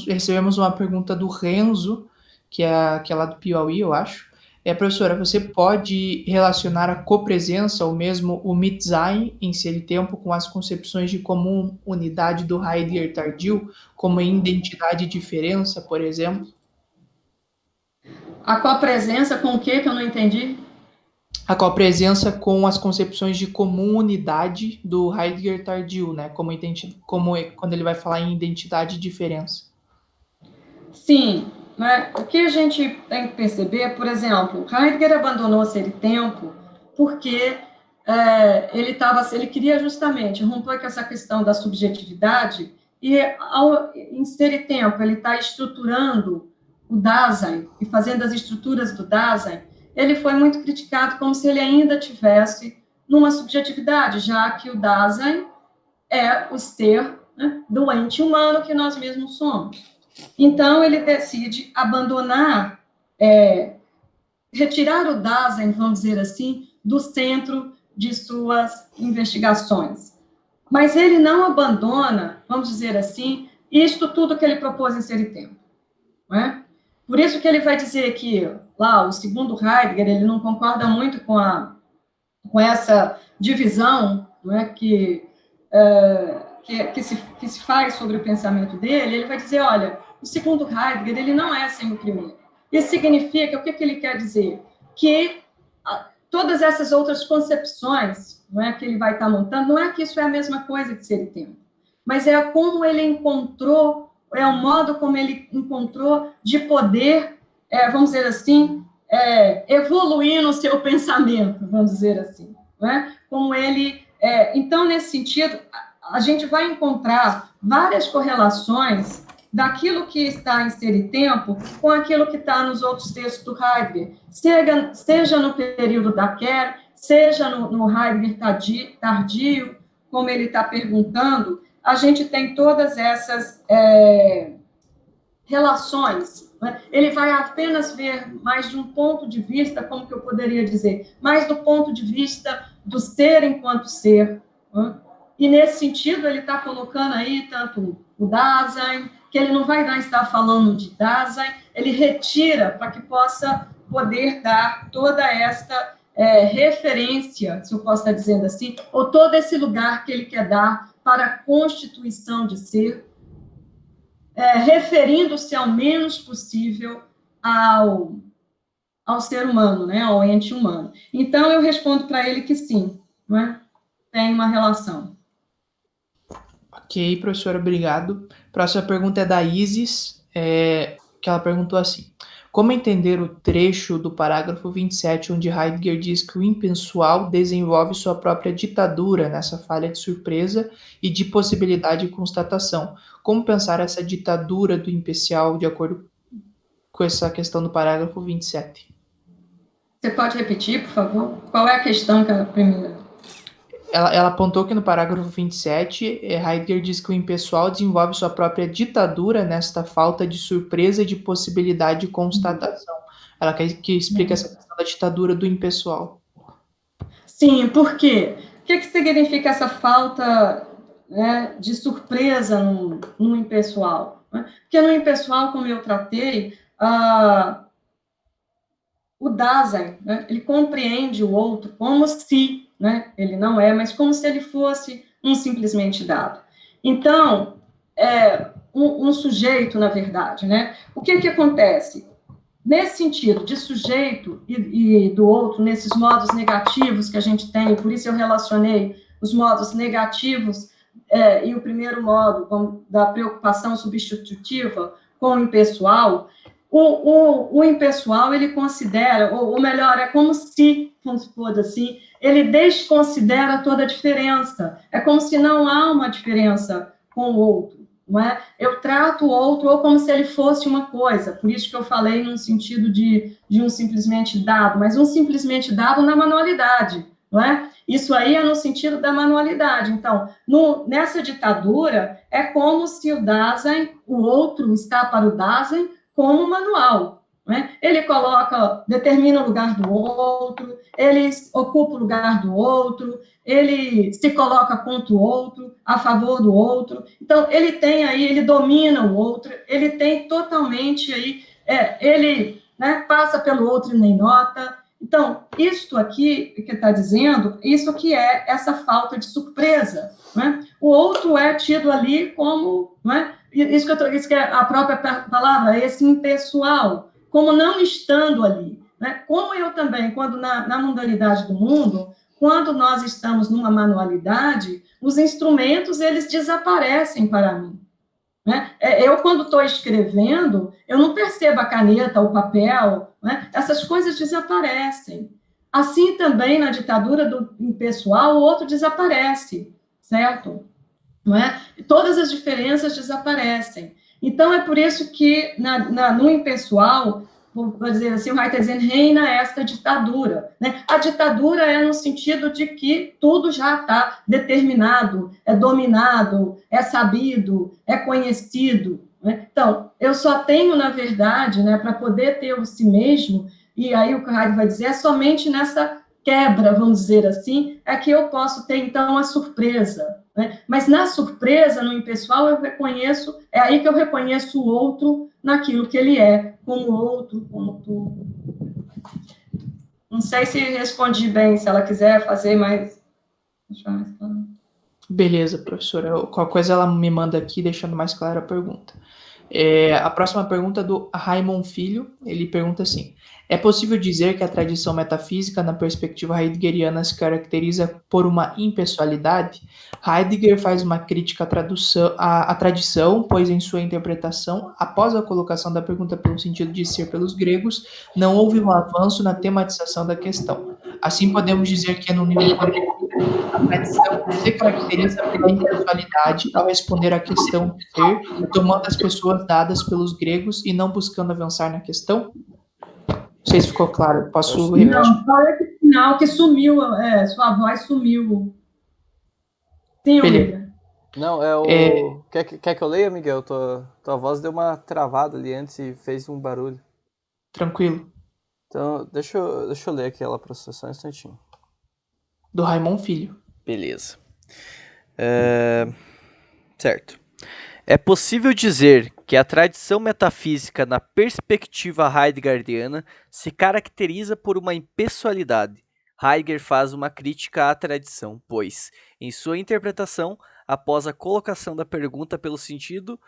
Recebemos uma pergunta do Renzo, que é lá do Piauí, eu acho. Professora, você pode relacionar a copresença, ou mesmo o Mitsein, em ser e tempo, com as concepções de comum unidade do Heidegger tardio, como em identidade e diferença, por exemplo? A copresença com o quê que eu não entendi? A copresença com as concepções de comum unidade do Heidegger tardio, né? Como quando ele vai falar em identidade e diferença. Sim, né? O que a gente tem que perceber, por exemplo, Heidegger abandonou Ser e Tempo porque ele queria justamente romper com essa questão da subjetividade e, em Ser e Tempo, ele está estruturando o Dasein e fazendo as estruturas do Dasein. Ele foi muito criticado como se ele ainda tivesse numa subjetividade, já que o Dasein é o ser, né, do ente humano que nós mesmos somos. Então, ele decide abandonar, retirar o Dasein, vamos dizer assim, do centro de suas investigações. Mas ele não abandona, vamos dizer assim, isto tudo que ele propôs em Ser e Tempo. Não é? Por isso que ele vai dizer que, lá, o segundo Heidegger, ele não concorda muito com essa divisão, não é, que se faz sobre o pensamento dele. Ele vai dizer, olha, o segundo Heidegger, ele não é sem o primeiro. Isso significa, o que ele quer dizer? Que todas essas outras concepções, não é, que ele vai estar montando, não é que isso é a mesma coisa que Ser e Tempo, mas é como ele encontrou, é o modo como ele encontrou de poder, vamos dizer assim, evoluir no seu pensamento, vamos dizer assim, não é? Como ele... então, nesse sentido, a gente vai encontrar várias correlações daquilo que está em Ser e Tempo com aquilo que está nos outros textos do Heidegger, seja no período da Quer, seja no Heidegger tardio, como ele está perguntando, a gente tem todas essas relações. Né? Ele vai apenas ver mais de um ponto de vista, como que eu poderia dizer, mais do ponto de vista do ser enquanto ser. Né? E, nesse sentido, ele está colocando aí tanto o Dasein, que ele não vai estar falando de Dasein, ele retira para que possa poder dar toda esta referência, se eu posso estar dizendo assim, ou todo esse lugar que ele quer dar para a constituição de ser, referindo-se ao menos possível ao ser humano, né, ao ente humano. Então, eu respondo para ele que sim, né, tem uma relação. Ok, professora, obrigado. Próxima pergunta é da Isis, que ela perguntou assim: Como entender o trecho do parágrafo 27, onde Heidegger diz que o impessoal desenvolve sua própria ditadura nessa falha de surpresa e de possibilidade de constatação? Como pensar essa ditadura do impessoal de acordo com essa questão do parágrafo 27? Você pode repetir, por favor? Qual é a questão que é a primeira? Ela apontou que no parágrafo 27, Heidegger diz que o impessoal desenvolve sua própria ditadura nesta falta de surpresa e de possibilidade de constatação. Ela quer que explique essa questão da ditadura do impessoal. Sim, por quê? O que significa essa falta, né, de surpresa no impessoal? Né? Porque no impessoal, como eu tratei, o Dasein, né, ele compreende o outro como se, né, ele não é, mas como se ele fosse um simplesmente dado. Então, um sujeito, na verdade, né? O que acontece? Nesse sentido de sujeito e do outro, nesses modos negativos que a gente tem, por isso eu relacionei os modos negativos e o primeiro modo da preocupação substitutiva com o impessoal, o impessoal, ele considera, ou melhor, é como se, vamos supor assim, ele desconsidera toda a diferença. É como se não há uma diferença com o outro. Não é? Eu trato o outro ou como se ele fosse uma coisa, por isso que eu falei num sentido de um simplesmente dado, mas um simplesmente dado na manualidade, não é? Isso aí é no sentido da manualidade. Então, nessa ditadura, é como se o Dasein, o outro está para o Dasein como manual, né? Ele determina o lugar do outro, ele ocupa o lugar do outro, ele se coloca contra o outro, a favor do outro. Então, ele tem aí, ele domina o outro, ele tem totalmente aí, ele, né, passa pelo outro e nem nota. Então, isto aqui que está dizendo, isso que é essa falta de surpresa, né? O outro é tido ali como, né, isso que é a própria palavra, esse impessoal, como não estando ali, né? Como eu também, quando na mundanidade do mundo, quando nós estamos numa manualidade, os instrumentos, eles desaparecem para mim. Né? Eu, quando estou escrevendo, eu não percebo a caneta, o papel, né? Essas coisas desaparecem. Assim também, na ditadura do impessoal, o outro desaparece, certo? Não é? Todas as diferenças desaparecem. Então, é por isso que no impessoal, vou dizer assim, o Heidegger está dizendo, reina esta ditadura. Né? A ditadura é no sentido de que tudo já está determinado, é dominado, é sabido, é conhecido. Né? Então, eu só tenho, na verdade, né, para poder ter o si mesmo, e aí o que o Heidegger vai dizer, é somente nessa quebra, vamos dizer assim, é que eu posso ter, então, a surpresa. Né? Mas na surpresa, no impessoal, eu reconheço, é aí que eu reconheço o outro naquilo que ele é, como outro, como tudo. Não sei se respondi bem, se ela quiser fazer mais. Beleza, professora. Qualquer coisa ela me manda aqui, deixando mais clara a pergunta. A próxima pergunta é do Raimon Filho. Ele pergunta assim: é possível dizer que a tradição metafísica, na perspectiva heideggeriana, se caracteriza por uma impessoalidade? Heidegger faz uma crítica à tradição, pois em sua interpretação, após a colocação da pergunta pelo sentido de ser pelos gregos, não houve um avanço na tematização da questão. Assim, podemos dizer que, no nível coletivo, a tradição se caracteriza pela impessoalidade ao responder à questão de ser, tomando as pessoas dadas pelos gregos e não buscando avançar na questão? Não sei se ficou claro. Posso repetir? Não, qual é o final que sumiu? Sua voz sumiu. Sim, William. Não, Quer que eu leia, Miguel? Tua voz deu uma travada ali antes e fez um barulho. Tranquilo. Então, deixa eu ler aqui ela para você só um instantinho. Do Raimon Filho. Beleza. Certo. É possível dizer que a tradição metafísica na perspectiva heideggeriana se caracteriza por uma impessoalidade. Heidegger faz uma crítica à tradição, pois, em sua interpretação, após a colocação da pergunta pelo sentido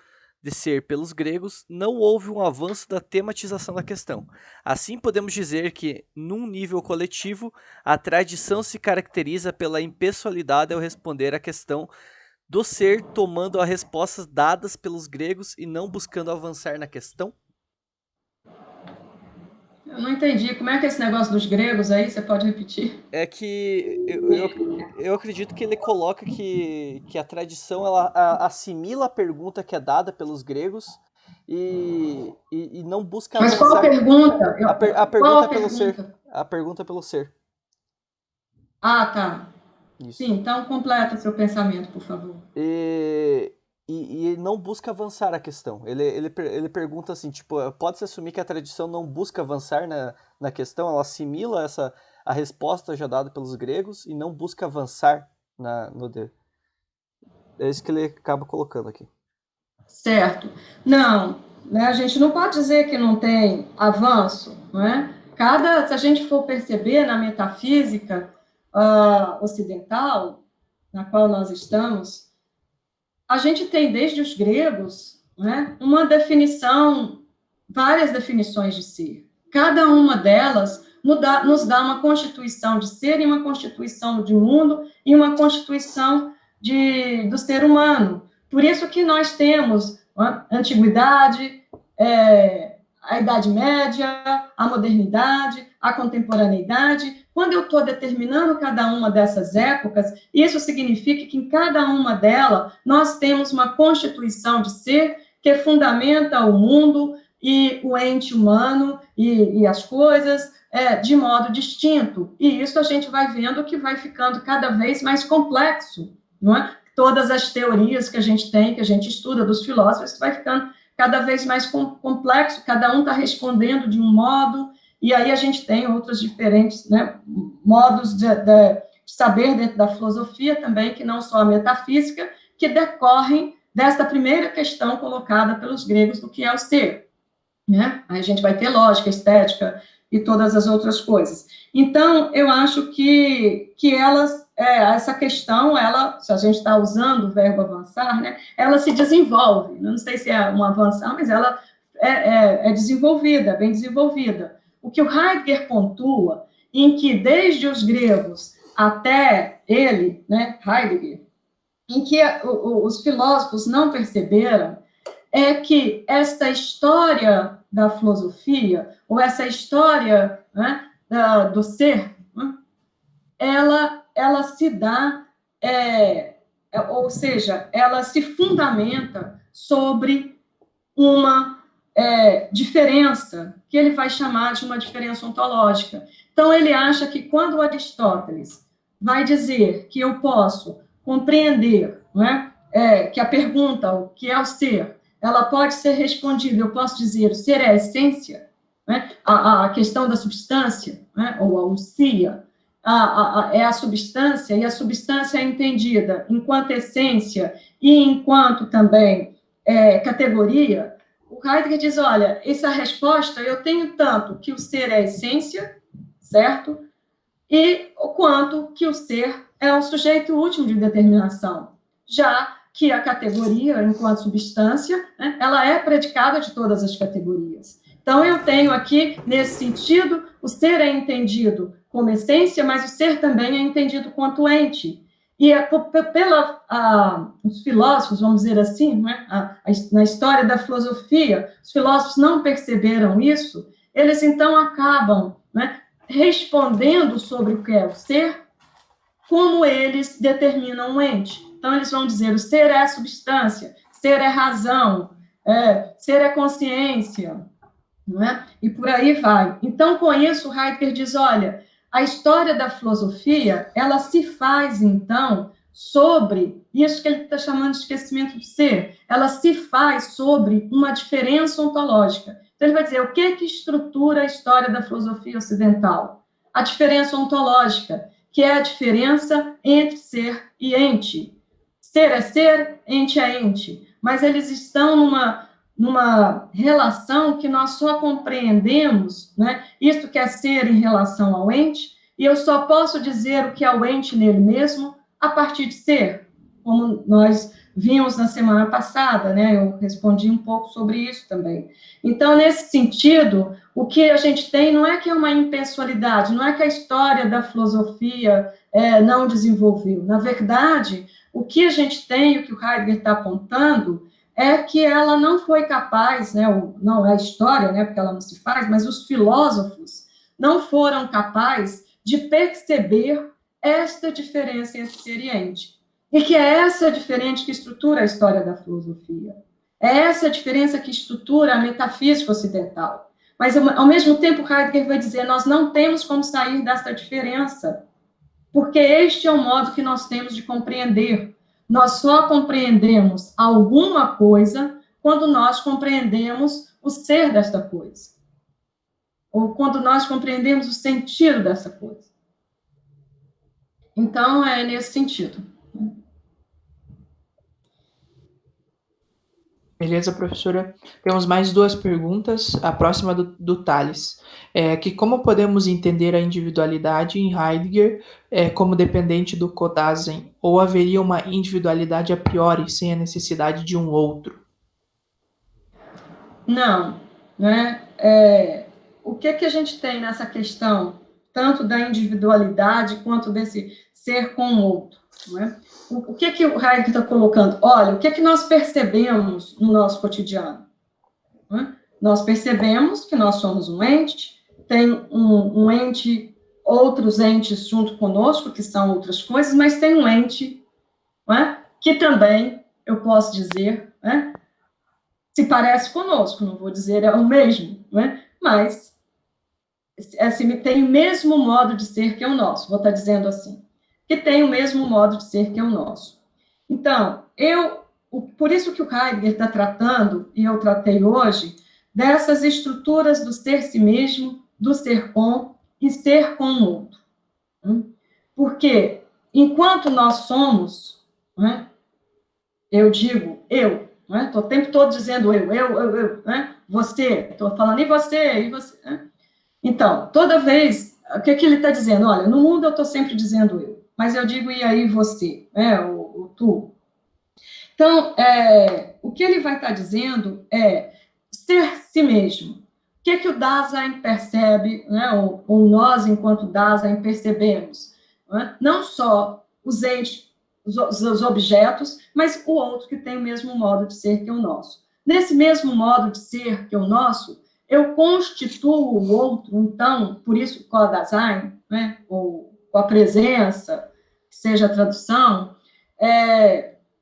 de ser pelos gregos, não houve um avanço da tematização da questão. Assim, podemos dizer que, num nível coletivo, a tradição se caracteriza pela impessoalidade ao responder à questão do ser, tomando as respostas dadas pelos gregos e não buscando avançar na questão? Eu não entendi. Como é que é esse negócio dos gregos aí? Você pode repetir? É que eu acredito que ele coloca que a tradição ela assimila a pergunta que é dada pelos gregos e não busca Mas qual a avançar. pergunta? A Qual pergunta a é pelo ser. pergunta? A pergunta é pelo ser. Ah, tá. Isso. Sim, então completa o seu pensamento, por favor. E não busca avançar a questão. Ele pergunta assim, tipo, pode-se assumir que a tradição não busca avançar na questão, ela assimila a resposta já dada pelos gregos e não busca avançar no D. É isso que ele acaba colocando aqui. Certo. Não, né, a gente não pode dizer que não tem avanço, não é? Se a gente for perceber na metafísica ocidental, na qual nós estamos, a gente tem desde os gregos, né, uma definição, várias definições de ser. Cada uma delas nos dá uma constituição de ser e uma constituição de mundo e uma constituição do ser humano. Por isso que nós temos a antiguidade, a Idade Média, a modernidade, a contemporaneidade. Quando eu estou determinando cada uma dessas épocas, isso significa que em cada uma delas nós temos uma constituição de ser que fundamenta o mundo e o ente humano e as coisas de modo distinto. E isso a gente vai vendo que vai ficando cada vez mais complexo, não é? Todas as teorias que a gente tem, que a gente estuda dos filósofos, vai ficando cada vez mais complexo, cada um está respondendo de um modo, e aí a gente tem outros diferentes, né, modos de saber dentro da filosofia também, que não só a metafísica, que decorrem dessa primeira questão colocada pelos gregos do que é o ser. Né? Aí a gente vai ter lógica, estética e todas as outras coisas. Então, eu acho que essa questão, se a gente está usando o verbo avançar, né, ela se desenvolve. Não sei se é um avançar, mas ela é desenvolvida, bem desenvolvida. O que o Heidegger pontua, em que desde os gregos até ele, né, Heidegger, em que os filósofos não perceberam, é que essa história da filosofia, ou essa história, né, do ser, né, ela se dá, ou seja, ela se fundamenta sobre uma diferença, que ele vai chamar de uma diferença ontológica. Então, ele acha que quando Aristóteles vai dizer que eu posso compreender, né, que a pergunta, o que é o ser, ela pode ser respondida, eu posso dizer, o ser é a essência, né, a questão da substância, né, ou a ousia, é a substância, e a substância é entendida enquanto essência e enquanto também categoria. O Heidegger diz, olha, essa resposta eu tenho tanto que o ser é a essência, certo? E o quanto que o ser é o sujeito último de determinação, já que a categoria, enquanto substância, né, ela é predicada de todas as categorias. Então, eu tenho aqui, nesse sentido, o ser é entendido como essência, mas o ser também é entendido quanto ente. E os filósofos, vamos dizer assim, né, na história da filosofia, os filósofos não perceberam isso, eles então acabam, né, respondendo sobre o que é o ser, como eles determinam o ente. Então, eles vão dizer, o ser é substância, ser é razão, ser é consciência, não é? E por aí vai. Então, com isso, Heidegger diz, olha, a história da filosofia, ela se faz, então, sobre isso que ele está chamando de esquecimento do ser, ela se faz sobre uma diferença ontológica. Então, ele vai dizer, o que estrutura a história da filosofia ocidental? A diferença ontológica, que é a diferença entre ser e ente. Ser é ser, ente é ente. Mas eles estão numa relação que nós só compreendemos, né, isso que é ser em relação ao ente, e eu só posso dizer o que é o ente nele mesmo a partir de ser, como nós vimos na semana passada, né, eu respondi um pouco sobre isso também. Então, nesse sentido, o que a gente tem não é que é uma impessoalidade, não é que a história da filosofia não desenvolveu. Na verdade, o que a gente tem, o que o Heidegger está apontando, é que ela não foi capaz, né, não é a história, né, porque ela não se faz, mas os filósofos não foram capazes de perceber esta diferença entre ser e ente. E que é essa diferença que estrutura a história da filosofia. É essa diferença que estrutura a metafísica ocidental. Mas, ao mesmo tempo, Heidegger vai dizer, nós não temos como sair dessa diferença, porque este é o modo que nós temos de compreender. Nós só compreendemos alguma coisa quando nós compreendemos o ser desta coisa. Ou quando nós compreendemos o sentido dessa coisa. Então, é nesse sentido. Beleza, professora. Temos mais 2 perguntas. A próxima do Tales. Que como podemos entender a individualidade em Heidegger como dependente do Kodazen? Ou haveria uma individualidade a priori, sem a necessidade de um outro? Não. Né? O que a gente tem nessa questão, tanto da individualidade quanto desse ser com o outro? Não é? O que o Heidegger está colocando? Olha, o que nós percebemos no nosso cotidiano? Não é? Nós percebemos que nós somos um ente, tem um ente, outros entes junto conosco, que são outras coisas, mas tem um ente, não é? Que também, eu posso dizer, né, se parece conosco, não vou dizer é o mesmo, não é? Mas assim, tem o mesmo modo de ser que é o nosso, vou estar dizendo assim, que tem o mesmo modo de ser que é o nosso. Então, por isso que o Heidegger está tratando, e eu tratei hoje, dessas estruturas do ser si mesmo, do ser com e ser com o outro. Porque, enquanto nós somos, né, eu digo eu, estou o tempo todo dizendo eu, né, você, estou falando e você, né? Então, toda vez, o que ele está dizendo? Olha, no mundo eu estou sempre dizendo eu, mas eu digo e aí você, né, o tu. Então, o que ele vai estar dizendo é ser si mesmo. O que o Dasein percebe, né, ou nós, enquanto Dasein, percebemos? Não só os entes, os objetos, mas o outro que tem o mesmo modo de ser que o nosso. Nesse mesmo modo de ser que o nosso, eu constituo o outro, então, por isso, com a Dasein, né, ou com a presença, seja a tradução,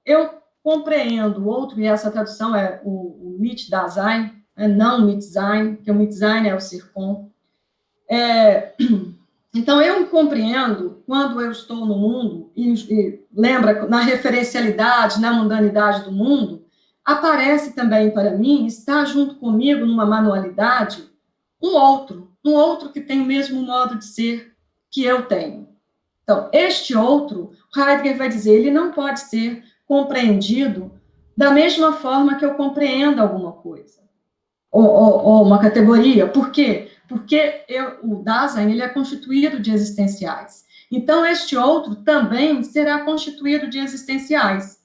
eu compreendo o outro, e essa tradução é o Mit-Dasein, não Mit-Sein, que o Mit-Sein é o ser com. Então, eu compreendo quando eu estou no mundo, e lembra, na referencialidade, na mundanidade do mundo, aparece também para mim, está junto comigo numa manualidade, um outro que tem o mesmo modo de ser que eu tenho. Então, este outro, Heidegger vai dizer, ele não pode ser compreendido da mesma forma que eu compreendo alguma coisa, ou uma categoria. Por quê? Porque o Dasein, ele é constituído de existenciais. Então, este outro também será constituído de existenciais,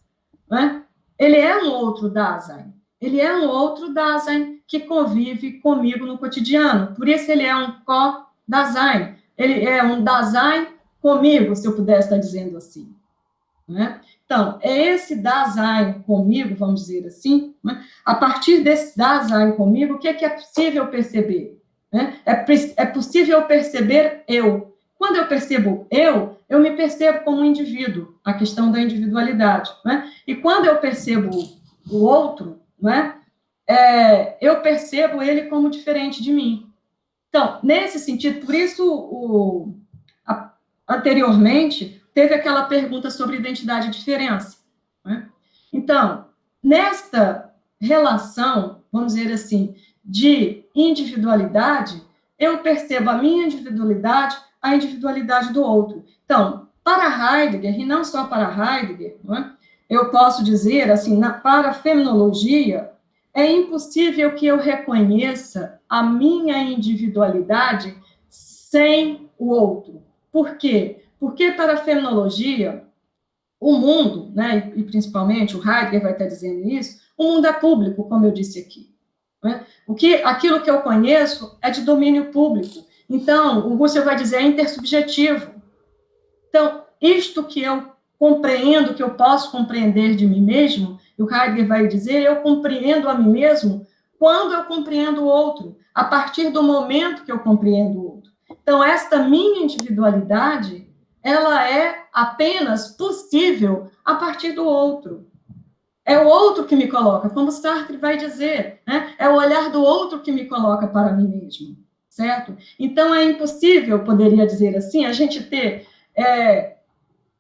né? Ele é um outro Dasein. Ele é um outro Dasein que convive comigo no cotidiano. Por isso, ele é um co-Dasein. Ele é um Dasein comigo, se eu pudesse estar dizendo assim, né? Então, é esse Dasein comigo, vamos dizer assim, né? A partir desse Dasein comigo, o que é possível perceber? Né? É possível perceber eu. Quando eu percebo eu me percebo como um indivíduo, a questão da individualidade, né? E quando eu percebo o outro, né, eu percebo ele como diferente de mim. Então, nesse sentido, por isso, anteriormente, teve aquela pergunta sobre identidade e diferença, né? Então, nesta relação, vamos dizer assim, de individualidade, eu percebo a minha individualidade, a individualidade do outro. Então, para Heidegger, e não só para Heidegger, né, eu posso dizer, assim, para a fenomenologia, é impossível que eu reconheça a minha individualidade sem o outro. Por quê? Porque para a fenomenologia, o mundo, né, e principalmente o Heidegger vai estar dizendo isso, o mundo é público, como eu disse aqui. Né? Aquilo que eu conheço é de domínio público. Então, o Husserl vai dizer é intersubjetivo. Então, isto que eu compreendo, que eu posso compreender de mim mesmo, E o Heidegger vai dizer, eu compreendo a mim mesmo quando eu compreendo o outro, a partir do momento que eu compreendo o outro. Então, esta minha individualidade, ela é apenas possível a partir do outro. É o outro que me coloca, como Sartre vai dizer, né? É o olhar do outro que me coloca para mim mesmo, certo? Então, é impossível, poderia dizer assim, a gente ter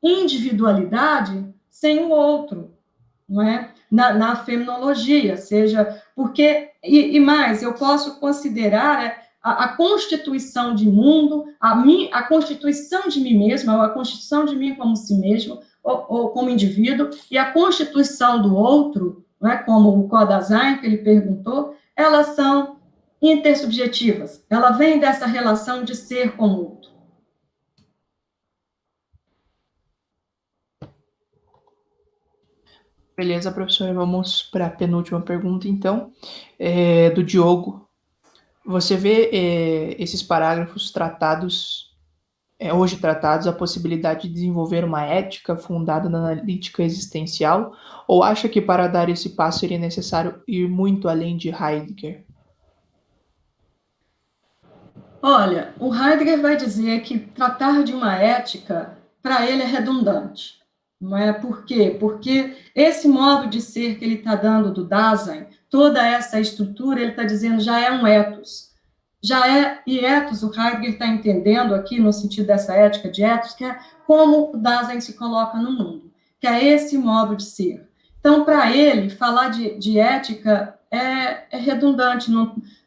individualidade sem o outro, não é? Na fenomenologia, seja porque, e mais, eu posso considerar a constituição de mundo, a constituição de mim mesma, ou a constituição de mim como si mesmo, ou como indivíduo, e a constituição do outro, não é? Como o Kodazain, que ele perguntou, elas são intersubjetivas, ela vem dessa relação de ser com o outro. Beleza, professora, vamos para a penúltima pergunta, então, do Diogo. Você vê esses parágrafos hoje tratados, a possibilidade de desenvolver uma ética fundada na analítica existencial, ou acha que para dar esse passo seria necessário ir muito além de Heidegger? Olha, o Heidegger vai dizer que tratar de uma ética, para ele, é redundante. Não é? Por quê? Porque esse modo de ser que ele está dando do Dasein, toda essa estrutura, ele está dizendo já é um ethos. Já é, e ethos, o Heidegger está entendendo aqui, no sentido dessa ética de ethos, que é como o Dasein se coloca no mundo, que é esse modo de ser. Então, para ele, falar de ética é redundante,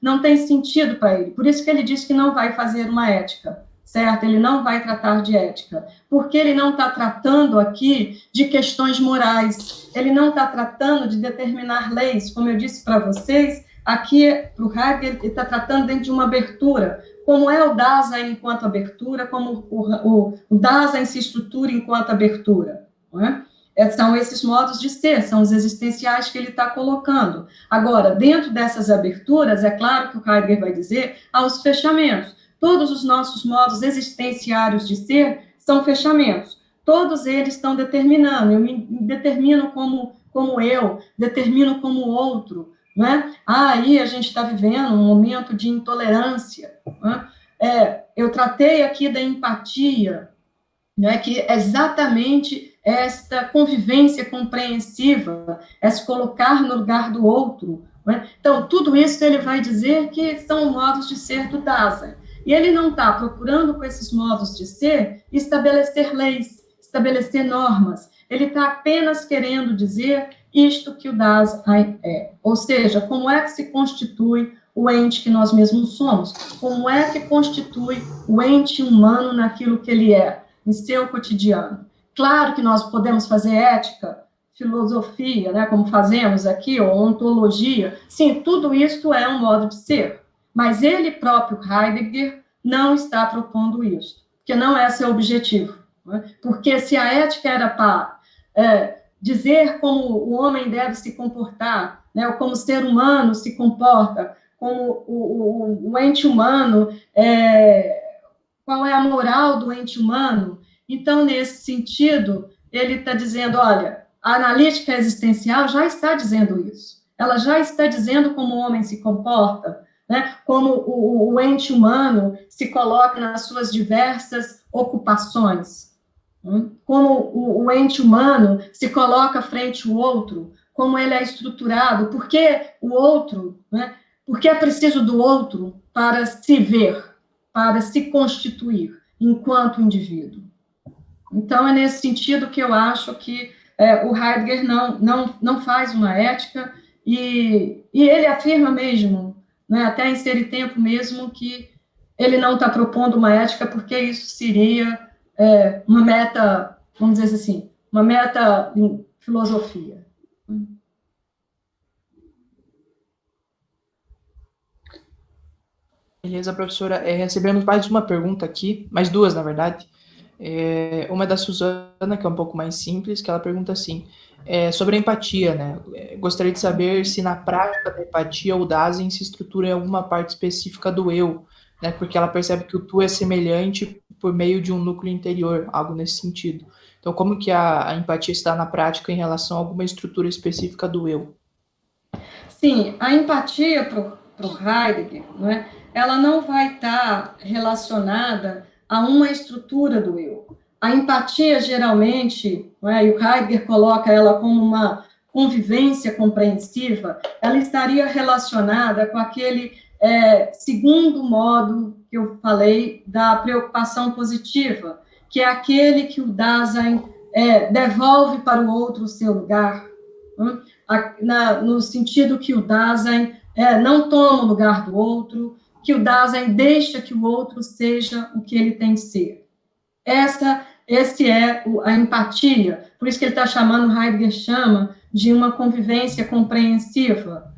não tem sentido para ele. Por isso que ele diz que não vai fazer uma ética, certo? Ele não vai tratar de ética, porque ele não está tratando aqui de questões morais, ele não está tratando de determinar leis, como eu disse para vocês, aqui, para o Heidegger, ele está tratando dentro de uma abertura, como é o Dasein enquanto abertura, como o Dasein se estrutura enquanto abertura, não é? São esses modos de ser, são os existenciais que ele está colocando. Agora, dentro dessas aberturas, é claro que o Heidegger vai dizer, há os fechamentos. Todos os nossos modos existenciários de ser são fechamentos. Todos eles estão determinando. Eu me determino como eu, determino como o outro. Né? Aí a gente está vivendo um momento de intolerância. Né? Eu tratei aqui da empatia, né, que é exatamente esta convivência compreensiva, é se colocar no lugar do outro. Né? Então, tudo isso ele vai dizer que são modos de ser do Dasein. E ele não está procurando, com esses modos de ser, estabelecer leis, estabelecer normas. Ele está apenas querendo dizer isto que o Dasein é. Ou seja, como é que se constitui o ente que nós mesmos somos? Como é que constitui o ente humano naquilo que ele é, em seu cotidiano? Claro que nós podemos fazer ética, filosofia, né, como fazemos aqui, ou ontologia. Sim, tudo isso é um modo de ser. Mas ele próprio, Heidegger, não está propondo isso, porque não é seu objetivo. Né? Porque se a ética era para dizer como o homem deve se comportar, né, ou como o ser humano se comporta, como o ente humano, qual é a moral do ente humano, então, nesse sentido, ele está dizendo, olha, a analítica existencial já está dizendo isso. Ela já está dizendo como o homem se comporta, né? Como o ente humano se coloca nas suas diversas ocupações, como o ente humano se coloca frente ao outro, como ele é estruturado, por que o outro, né? Porque é preciso do outro para se ver, para se constituir enquanto indivíduo. Então, é nesse sentido que eu acho que o Heidegger não faz uma ética, e ele afirma mesmo, né, até em Ser e Tempo mesmo, que ele não está propondo uma ética, porque isso seria uma meta, vamos dizer assim, uma meta em filosofia. Beleza, professora. Recebemos mais uma pergunta aqui, mais duas, na verdade. Uma é da Suzana, que é um pouco mais simples, que ela pergunta assim, sobre a empatia, né? Gostaria de saber se na prática da empatia o Dasein se estrutura em alguma parte específica do eu, né? Porque ela percebe que o tu é semelhante por meio de um núcleo interior, algo nesse sentido. Então, como que a empatia está na prática em relação a alguma estrutura específica do eu? Sim, a empatia para o Heidegger, não é? Ela não vai estar relacionada a uma estrutura do eu. A empatia, geralmente, não é? E o Heidegger coloca ela como uma convivência compreensiva, ela estaria relacionada com aquele segundo modo que eu falei da preocupação positiva, que é aquele que o Dasein devolve para o outro o seu lugar, no sentido que o Dasein não toma o lugar do outro, que o Dasein deixa que o outro seja o que ele tem de ser. Esse é a empatia, por isso que ele está chamando, Heidegger chama, de uma convivência compreensiva.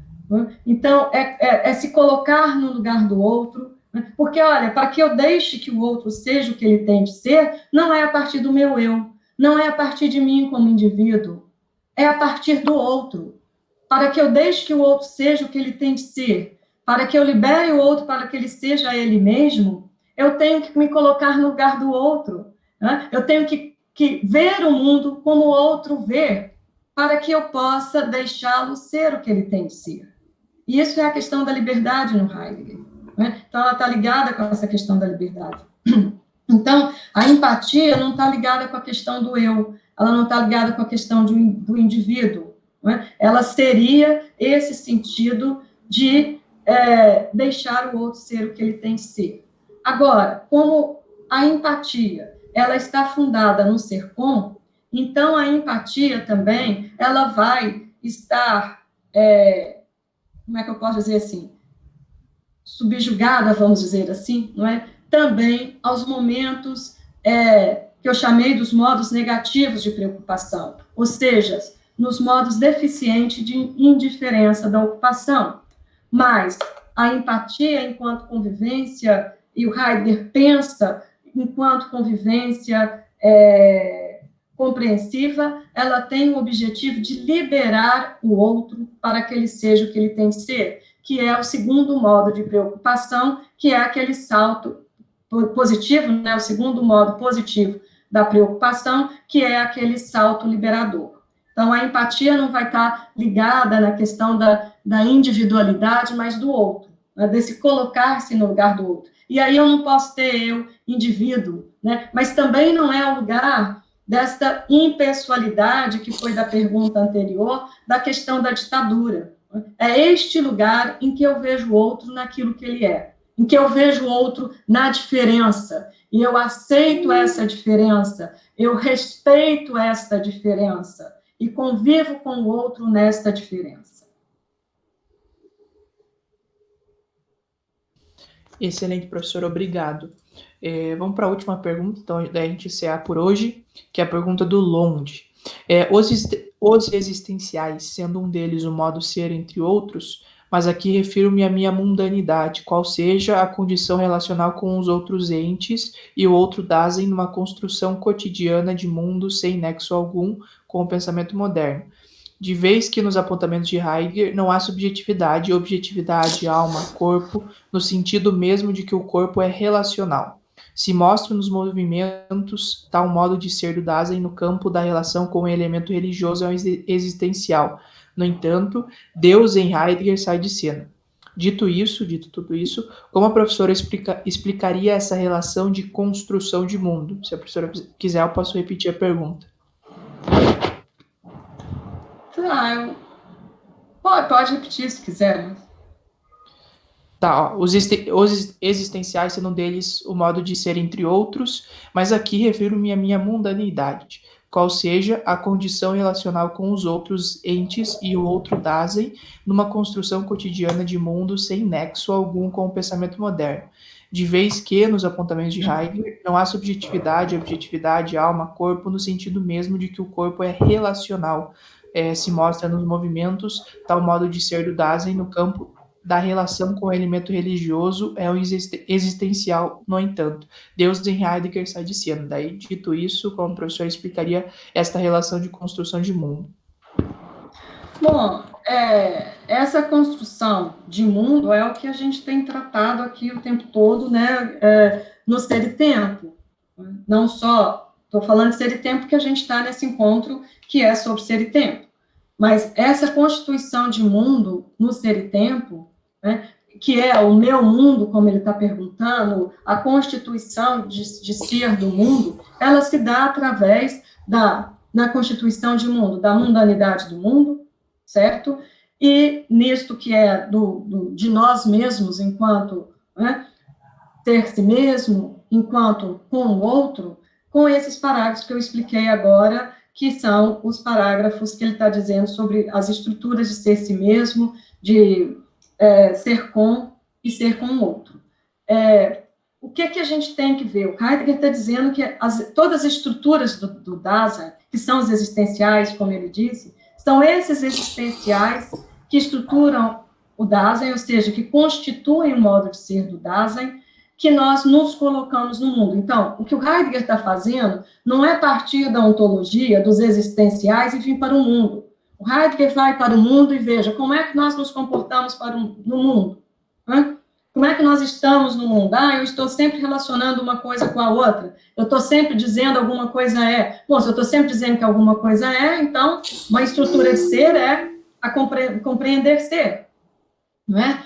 Então, é se colocar no lugar do outro, porque, olha, para que eu deixe que o outro seja o que ele tem de ser, não é a partir do meu eu, não é a partir de mim como indivíduo, é a partir do outro. Para que eu deixe que o outro seja o que ele tem de ser, para que eu libere o outro para que ele seja ele mesmo, eu tenho que me colocar no lugar do outro. Né? Eu tenho que ver o mundo como o outro vê, para que eu possa deixá-lo ser o que ele tem de ser. E isso é a questão da liberdade no Heidegger. Né? Então, ela está ligada com essa questão da liberdade. Então, a empatia não está ligada com a questão do eu, ela não está ligada com a questão do indivíduo. Né? Ela seria esse sentido de deixar o outro ser o que ele tem de ser. Agora, como a empatia ela está fundada no ser com, então a empatia também ela vai estar, como é que eu posso dizer assim, subjugada, vamos dizer assim, não é? Também aos momentos que eu chamei dos modos negativos de preocupação, ou seja, nos modos deficientes de indiferença da ocupação. Mas a empatia enquanto convivência, e o Heidegger pensa enquanto convivência compreensiva, ela tem o objetivo de liberar o outro para que ele seja o que ele tem de ser, que é o segundo modo de preocupação, que é aquele salto positivo, né, o segundo modo positivo da preocupação, que é aquele salto liberador. Então, a empatia não vai estar ligada na questão da individualidade, mas do outro, né, desse colocar-se no lugar do outro. E aí eu não posso ter eu, indivíduo, né, mas também não é o lugar desta impessoalidade que foi da pergunta anterior, da questão da ditadura. É este lugar em que eu vejo o outro naquilo que ele é, em que eu vejo o outro na diferença, e eu aceito essa diferença, eu respeito esta diferença, e convivo com o outro nesta diferença. Excelente, professor, obrigado. Vamos para a última pergunta, então, da gente encerrar por hoje, que é a pergunta do Lond. Os existenciais, sendo um deles o modo ser, entre outros, mas aqui refiro-me à minha mundanidade, qual seja a condição relacional com os outros entes e o outro Dasein numa construção cotidiana de mundo sem nexo algum com o pensamento moderno. De vez que nos apontamentos de Heidegger não há subjetividade, objetividade, alma, corpo, no sentido mesmo de que o corpo é relacional. Se mostra nos movimentos tal modo de ser do Dasein no campo da relação com o elemento religioso existencial. No entanto, Deus em Heidegger sai de cena. Dito tudo isso, como a professora explicaria essa relação de construção de mundo? Se a professora quiser, eu posso repetir a pergunta. Pode repetir se quiser. Tá, ó, os existenciais sendo um deles o modo de ser entre outros, mas aqui refiro-me à minha mundanidade, qual seja a condição relacional com os outros entes e o outro Dasein numa construção cotidiana de mundo sem nexo algum com o pensamento moderno. De vez que, nos apontamentos de Heidegger, não há subjetividade, objetividade, alma, corpo, no sentido mesmo de que o corpo é relacional, se mostra nos movimentos, tal modo de ser do Dasein no campo da relação com o elemento religioso é o existencial, no entanto. Deus em Heidegger sai de cena. Daí, dito isso, como o professor explicaria esta relação de construção de mundo? Bom, essa construção de mundo é o que a gente tem tratado aqui o tempo todo, né, no Ser e Tempo. Não só, estou falando de Ser e Tempo porque a gente está nesse encontro que é sobre Ser e Tempo, mas essa constituição de mundo no Ser e Tempo, né, que é o meu mundo, como ele está perguntando, a constituição de ser do mundo, ela se dá através na constituição de mundo, da mundanidade do mundo, certo? E nisto que é de nós mesmos, enquanto, né, ter si mesmo, enquanto com o outro, com esses parágrafos que eu expliquei agora, que são os parágrafos que ele está dizendo sobre as estruturas de ser si mesmo, de ser com e ser com o outro. O que a gente tem que ver? O Heidegger está dizendo que todas as estruturas do Dasein, que são os existenciais, como ele disse, são esses existenciais que estruturam o Dasein, ou seja, que constituem o modo de ser do Dasein, que nós nos colocamos no mundo. Então, o que o Heidegger está fazendo não é partir da ontologia, dos existenciais e vir para o mundo. O Heidegger vai para o mundo e veja como é que nós nos comportamos no mundo. Né? Como é que nós estamos no mundo? Eu estou sempre relacionando uma coisa com a outra. Eu estou sempre dizendo alguma coisa é. Bom, se eu estou sempre dizendo que alguma coisa é, então uma estrutura de ser é a compreender ser. Não é?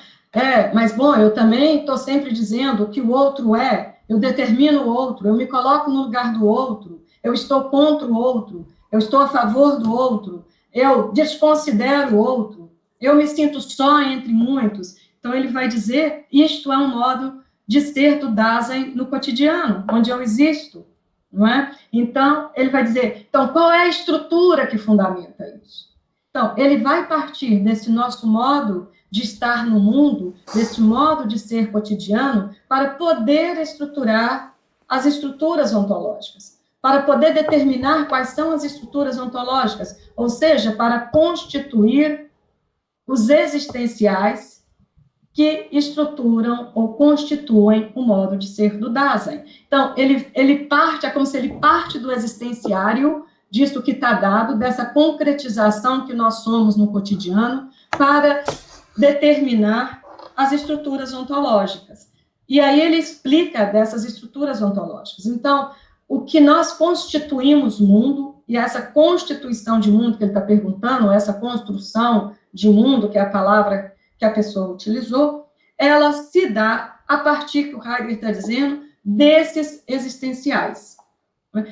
Mas, bom, eu também estou sempre dizendo que o outro é, eu determino o outro, eu me coloco no lugar do outro, eu estou contra o outro, eu estou a favor do outro, eu desconsidero o outro, eu me sinto só entre muitos. Então, ele vai dizer, isto é um modo de ser do Dasein no cotidiano, onde eu existo, não é? Então, ele vai dizer, então, qual é a estrutura que fundamenta isso? Então, ele vai partir desse nosso modo de estar no mundo, desse modo de ser cotidiano, para poder estruturar as estruturas ontológicas, para poder determinar quais são as estruturas ontológicas, ou seja, para constituir os existenciais que estruturam ou constituem o modo de ser do Dasein. Então, ele parte, é como se ele parte do existenciário, disso que está dado, dessa concretização que nós somos no cotidiano, para determinar as estruturas ontológicas. E aí ele explica dessas estruturas ontológicas. Então, o que nós constituímos mundo, e essa constituição de mundo que ele está perguntando, essa construção de mundo, que é a palavra que a pessoa utilizou, ela se dá a partir, que o Heidegger está dizendo, desses existenciais.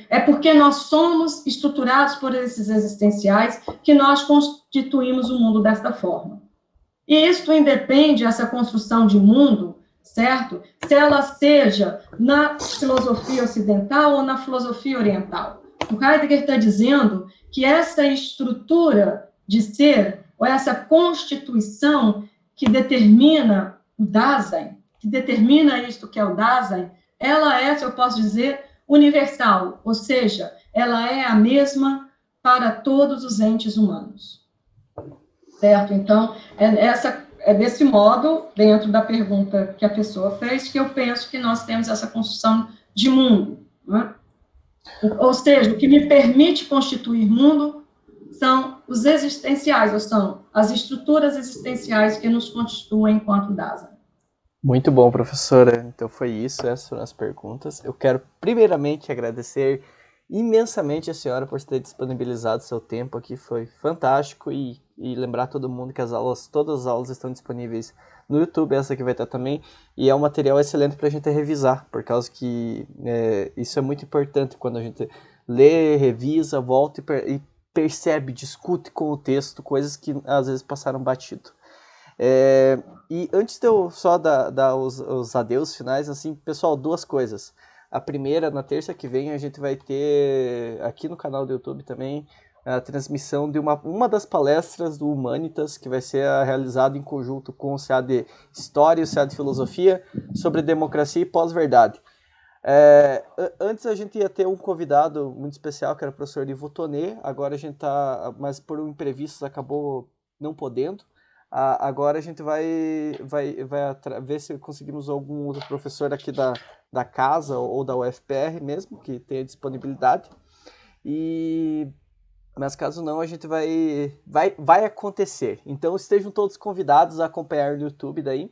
É porque nós somos estruturados por esses existenciais que nós constituímos o mundo desta forma. E isso independe, essa construção de mundo, certo? Se ela seja na filosofia ocidental ou na filosofia oriental. O Heidegger está dizendo que essa estrutura de ser, ou essa constituição que determina o Dasein, que determina isto que é o Dasein, ela é, se eu posso dizer, universal, ou seja, ela é a mesma para todos os entes humanos. Certo? Então, é desse modo, dentro da pergunta que a pessoa fez, que eu penso que nós temos essa construção de mundo. Né? Ou seja, o que me permite constituir mundo são os existenciais, ou são as estruturas existenciais que nos constituem enquanto Dasein. Muito bom, professora. Então foi isso, essas foram as perguntas. Eu quero primeiramente agradecer imensamente a senhora por ter disponibilizado seu tempo aqui, foi fantástico, e lembrar todo mundo que todas as aulas estão disponíveis no YouTube, essa aqui vai estar também, e é um material excelente para a gente revisar, por causa que isso é muito importante, quando a gente lê, revisa, volta e percebe, discute com o texto, coisas que às vezes passaram batido. E antes de eu só dar os adeus finais, assim, pessoal, duas coisas. A primeira, na terça que vem, a gente vai ter aqui no canal do YouTube também a transmissão de uma das palestras do Humanitas, que vai ser realizada em conjunto com o CA de História e o CA de Filosofia, sobre democracia e pós-verdade. Antes a gente ia ter um convidado muito especial, que era o professor Ivo Tonet, agora a gente tá, mas por um imprevisto acabou não podendo. Agora a gente vai ver se conseguimos algum outro professor aqui da casa ou da UFPR mesmo, que tenha disponibilidade. E Mas caso não, a gente vai acontecer. Então estejam todos convidados a acompanhar no YouTube daí.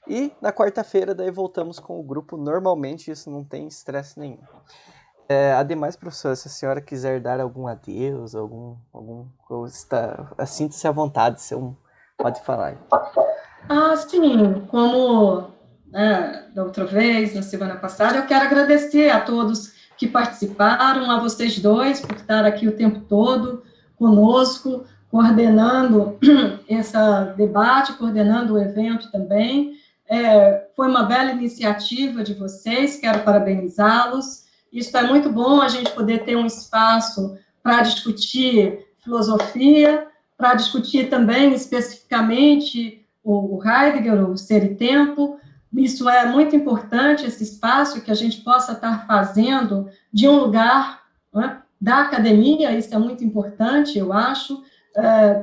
E na quarta-feira daí voltamos com o grupo normalmente, isso não tem estresse nenhum. Ademais, professora, se a senhora quiser dar algum adeus, sinta-se à vontade, pode falar. Sim, como da outra vez, na semana passada, eu quero agradecer a todos que participaram, a vocês dois por estar aqui o tempo todo conosco, coordenando esse debate, coordenando o evento também. Foi uma bela iniciativa de vocês, quero parabenizá-los. Isso é muito bom, a gente poder ter um espaço para discutir filosofia, para discutir também especificamente o Heidegger, o Ser e Tempo. Isso é muito importante, esse espaço que a gente possa estar fazendo de um lugar, né, da academia, isso é muito importante, eu acho,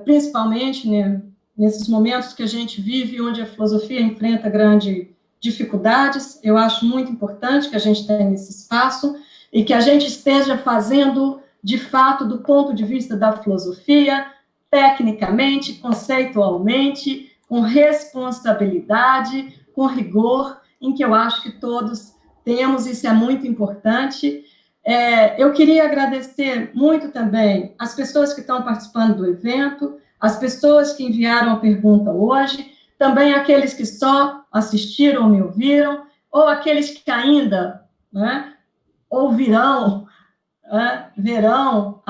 principalmente, né, nesses momentos que a gente vive, onde a filosofia enfrenta grandes dificuldades. Eu acho muito importante que a gente tenha esse espaço e que a gente esteja fazendo, de fato, do ponto de vista da filosofia, tecnicamente, conceitualmente, com responsabilidade, com rigor, em que eu acho que todos temos, isso é muito importante. Eu queria agradecer muito também as pessoas que estão participando do evento, as pessoas que enviaram a pergunta hoje, também aqueles que só assistiram ou me ouviram, ou aqueles que ainda, né, ouvirão, verão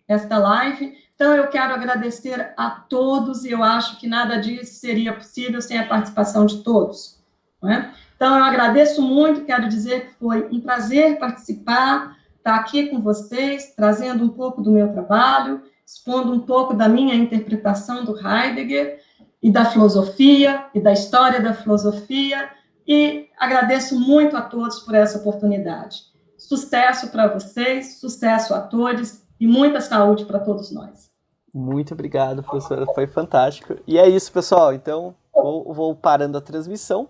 esta live. Então, eu quero agradecer a todos, e eu acho que nada disso seria possível sem a participação de todos, não é? Então, eu agradeço muito, quero dizer que foi um prazer participar, estar aqui com vocês, trazendo um pouco do meu trabalho, expondo um pouco da minha interpretação do Heidegger, e da filosofia, e da história da filosofia, e agradeço muito a todos por essa oportunidade. Sucesso para vocês, sucesso a todos, e muita saúde para todos nós. Muito obrigado, professora, foi fantástico. E é isso, pessoal. Então, vou parando a transmissão.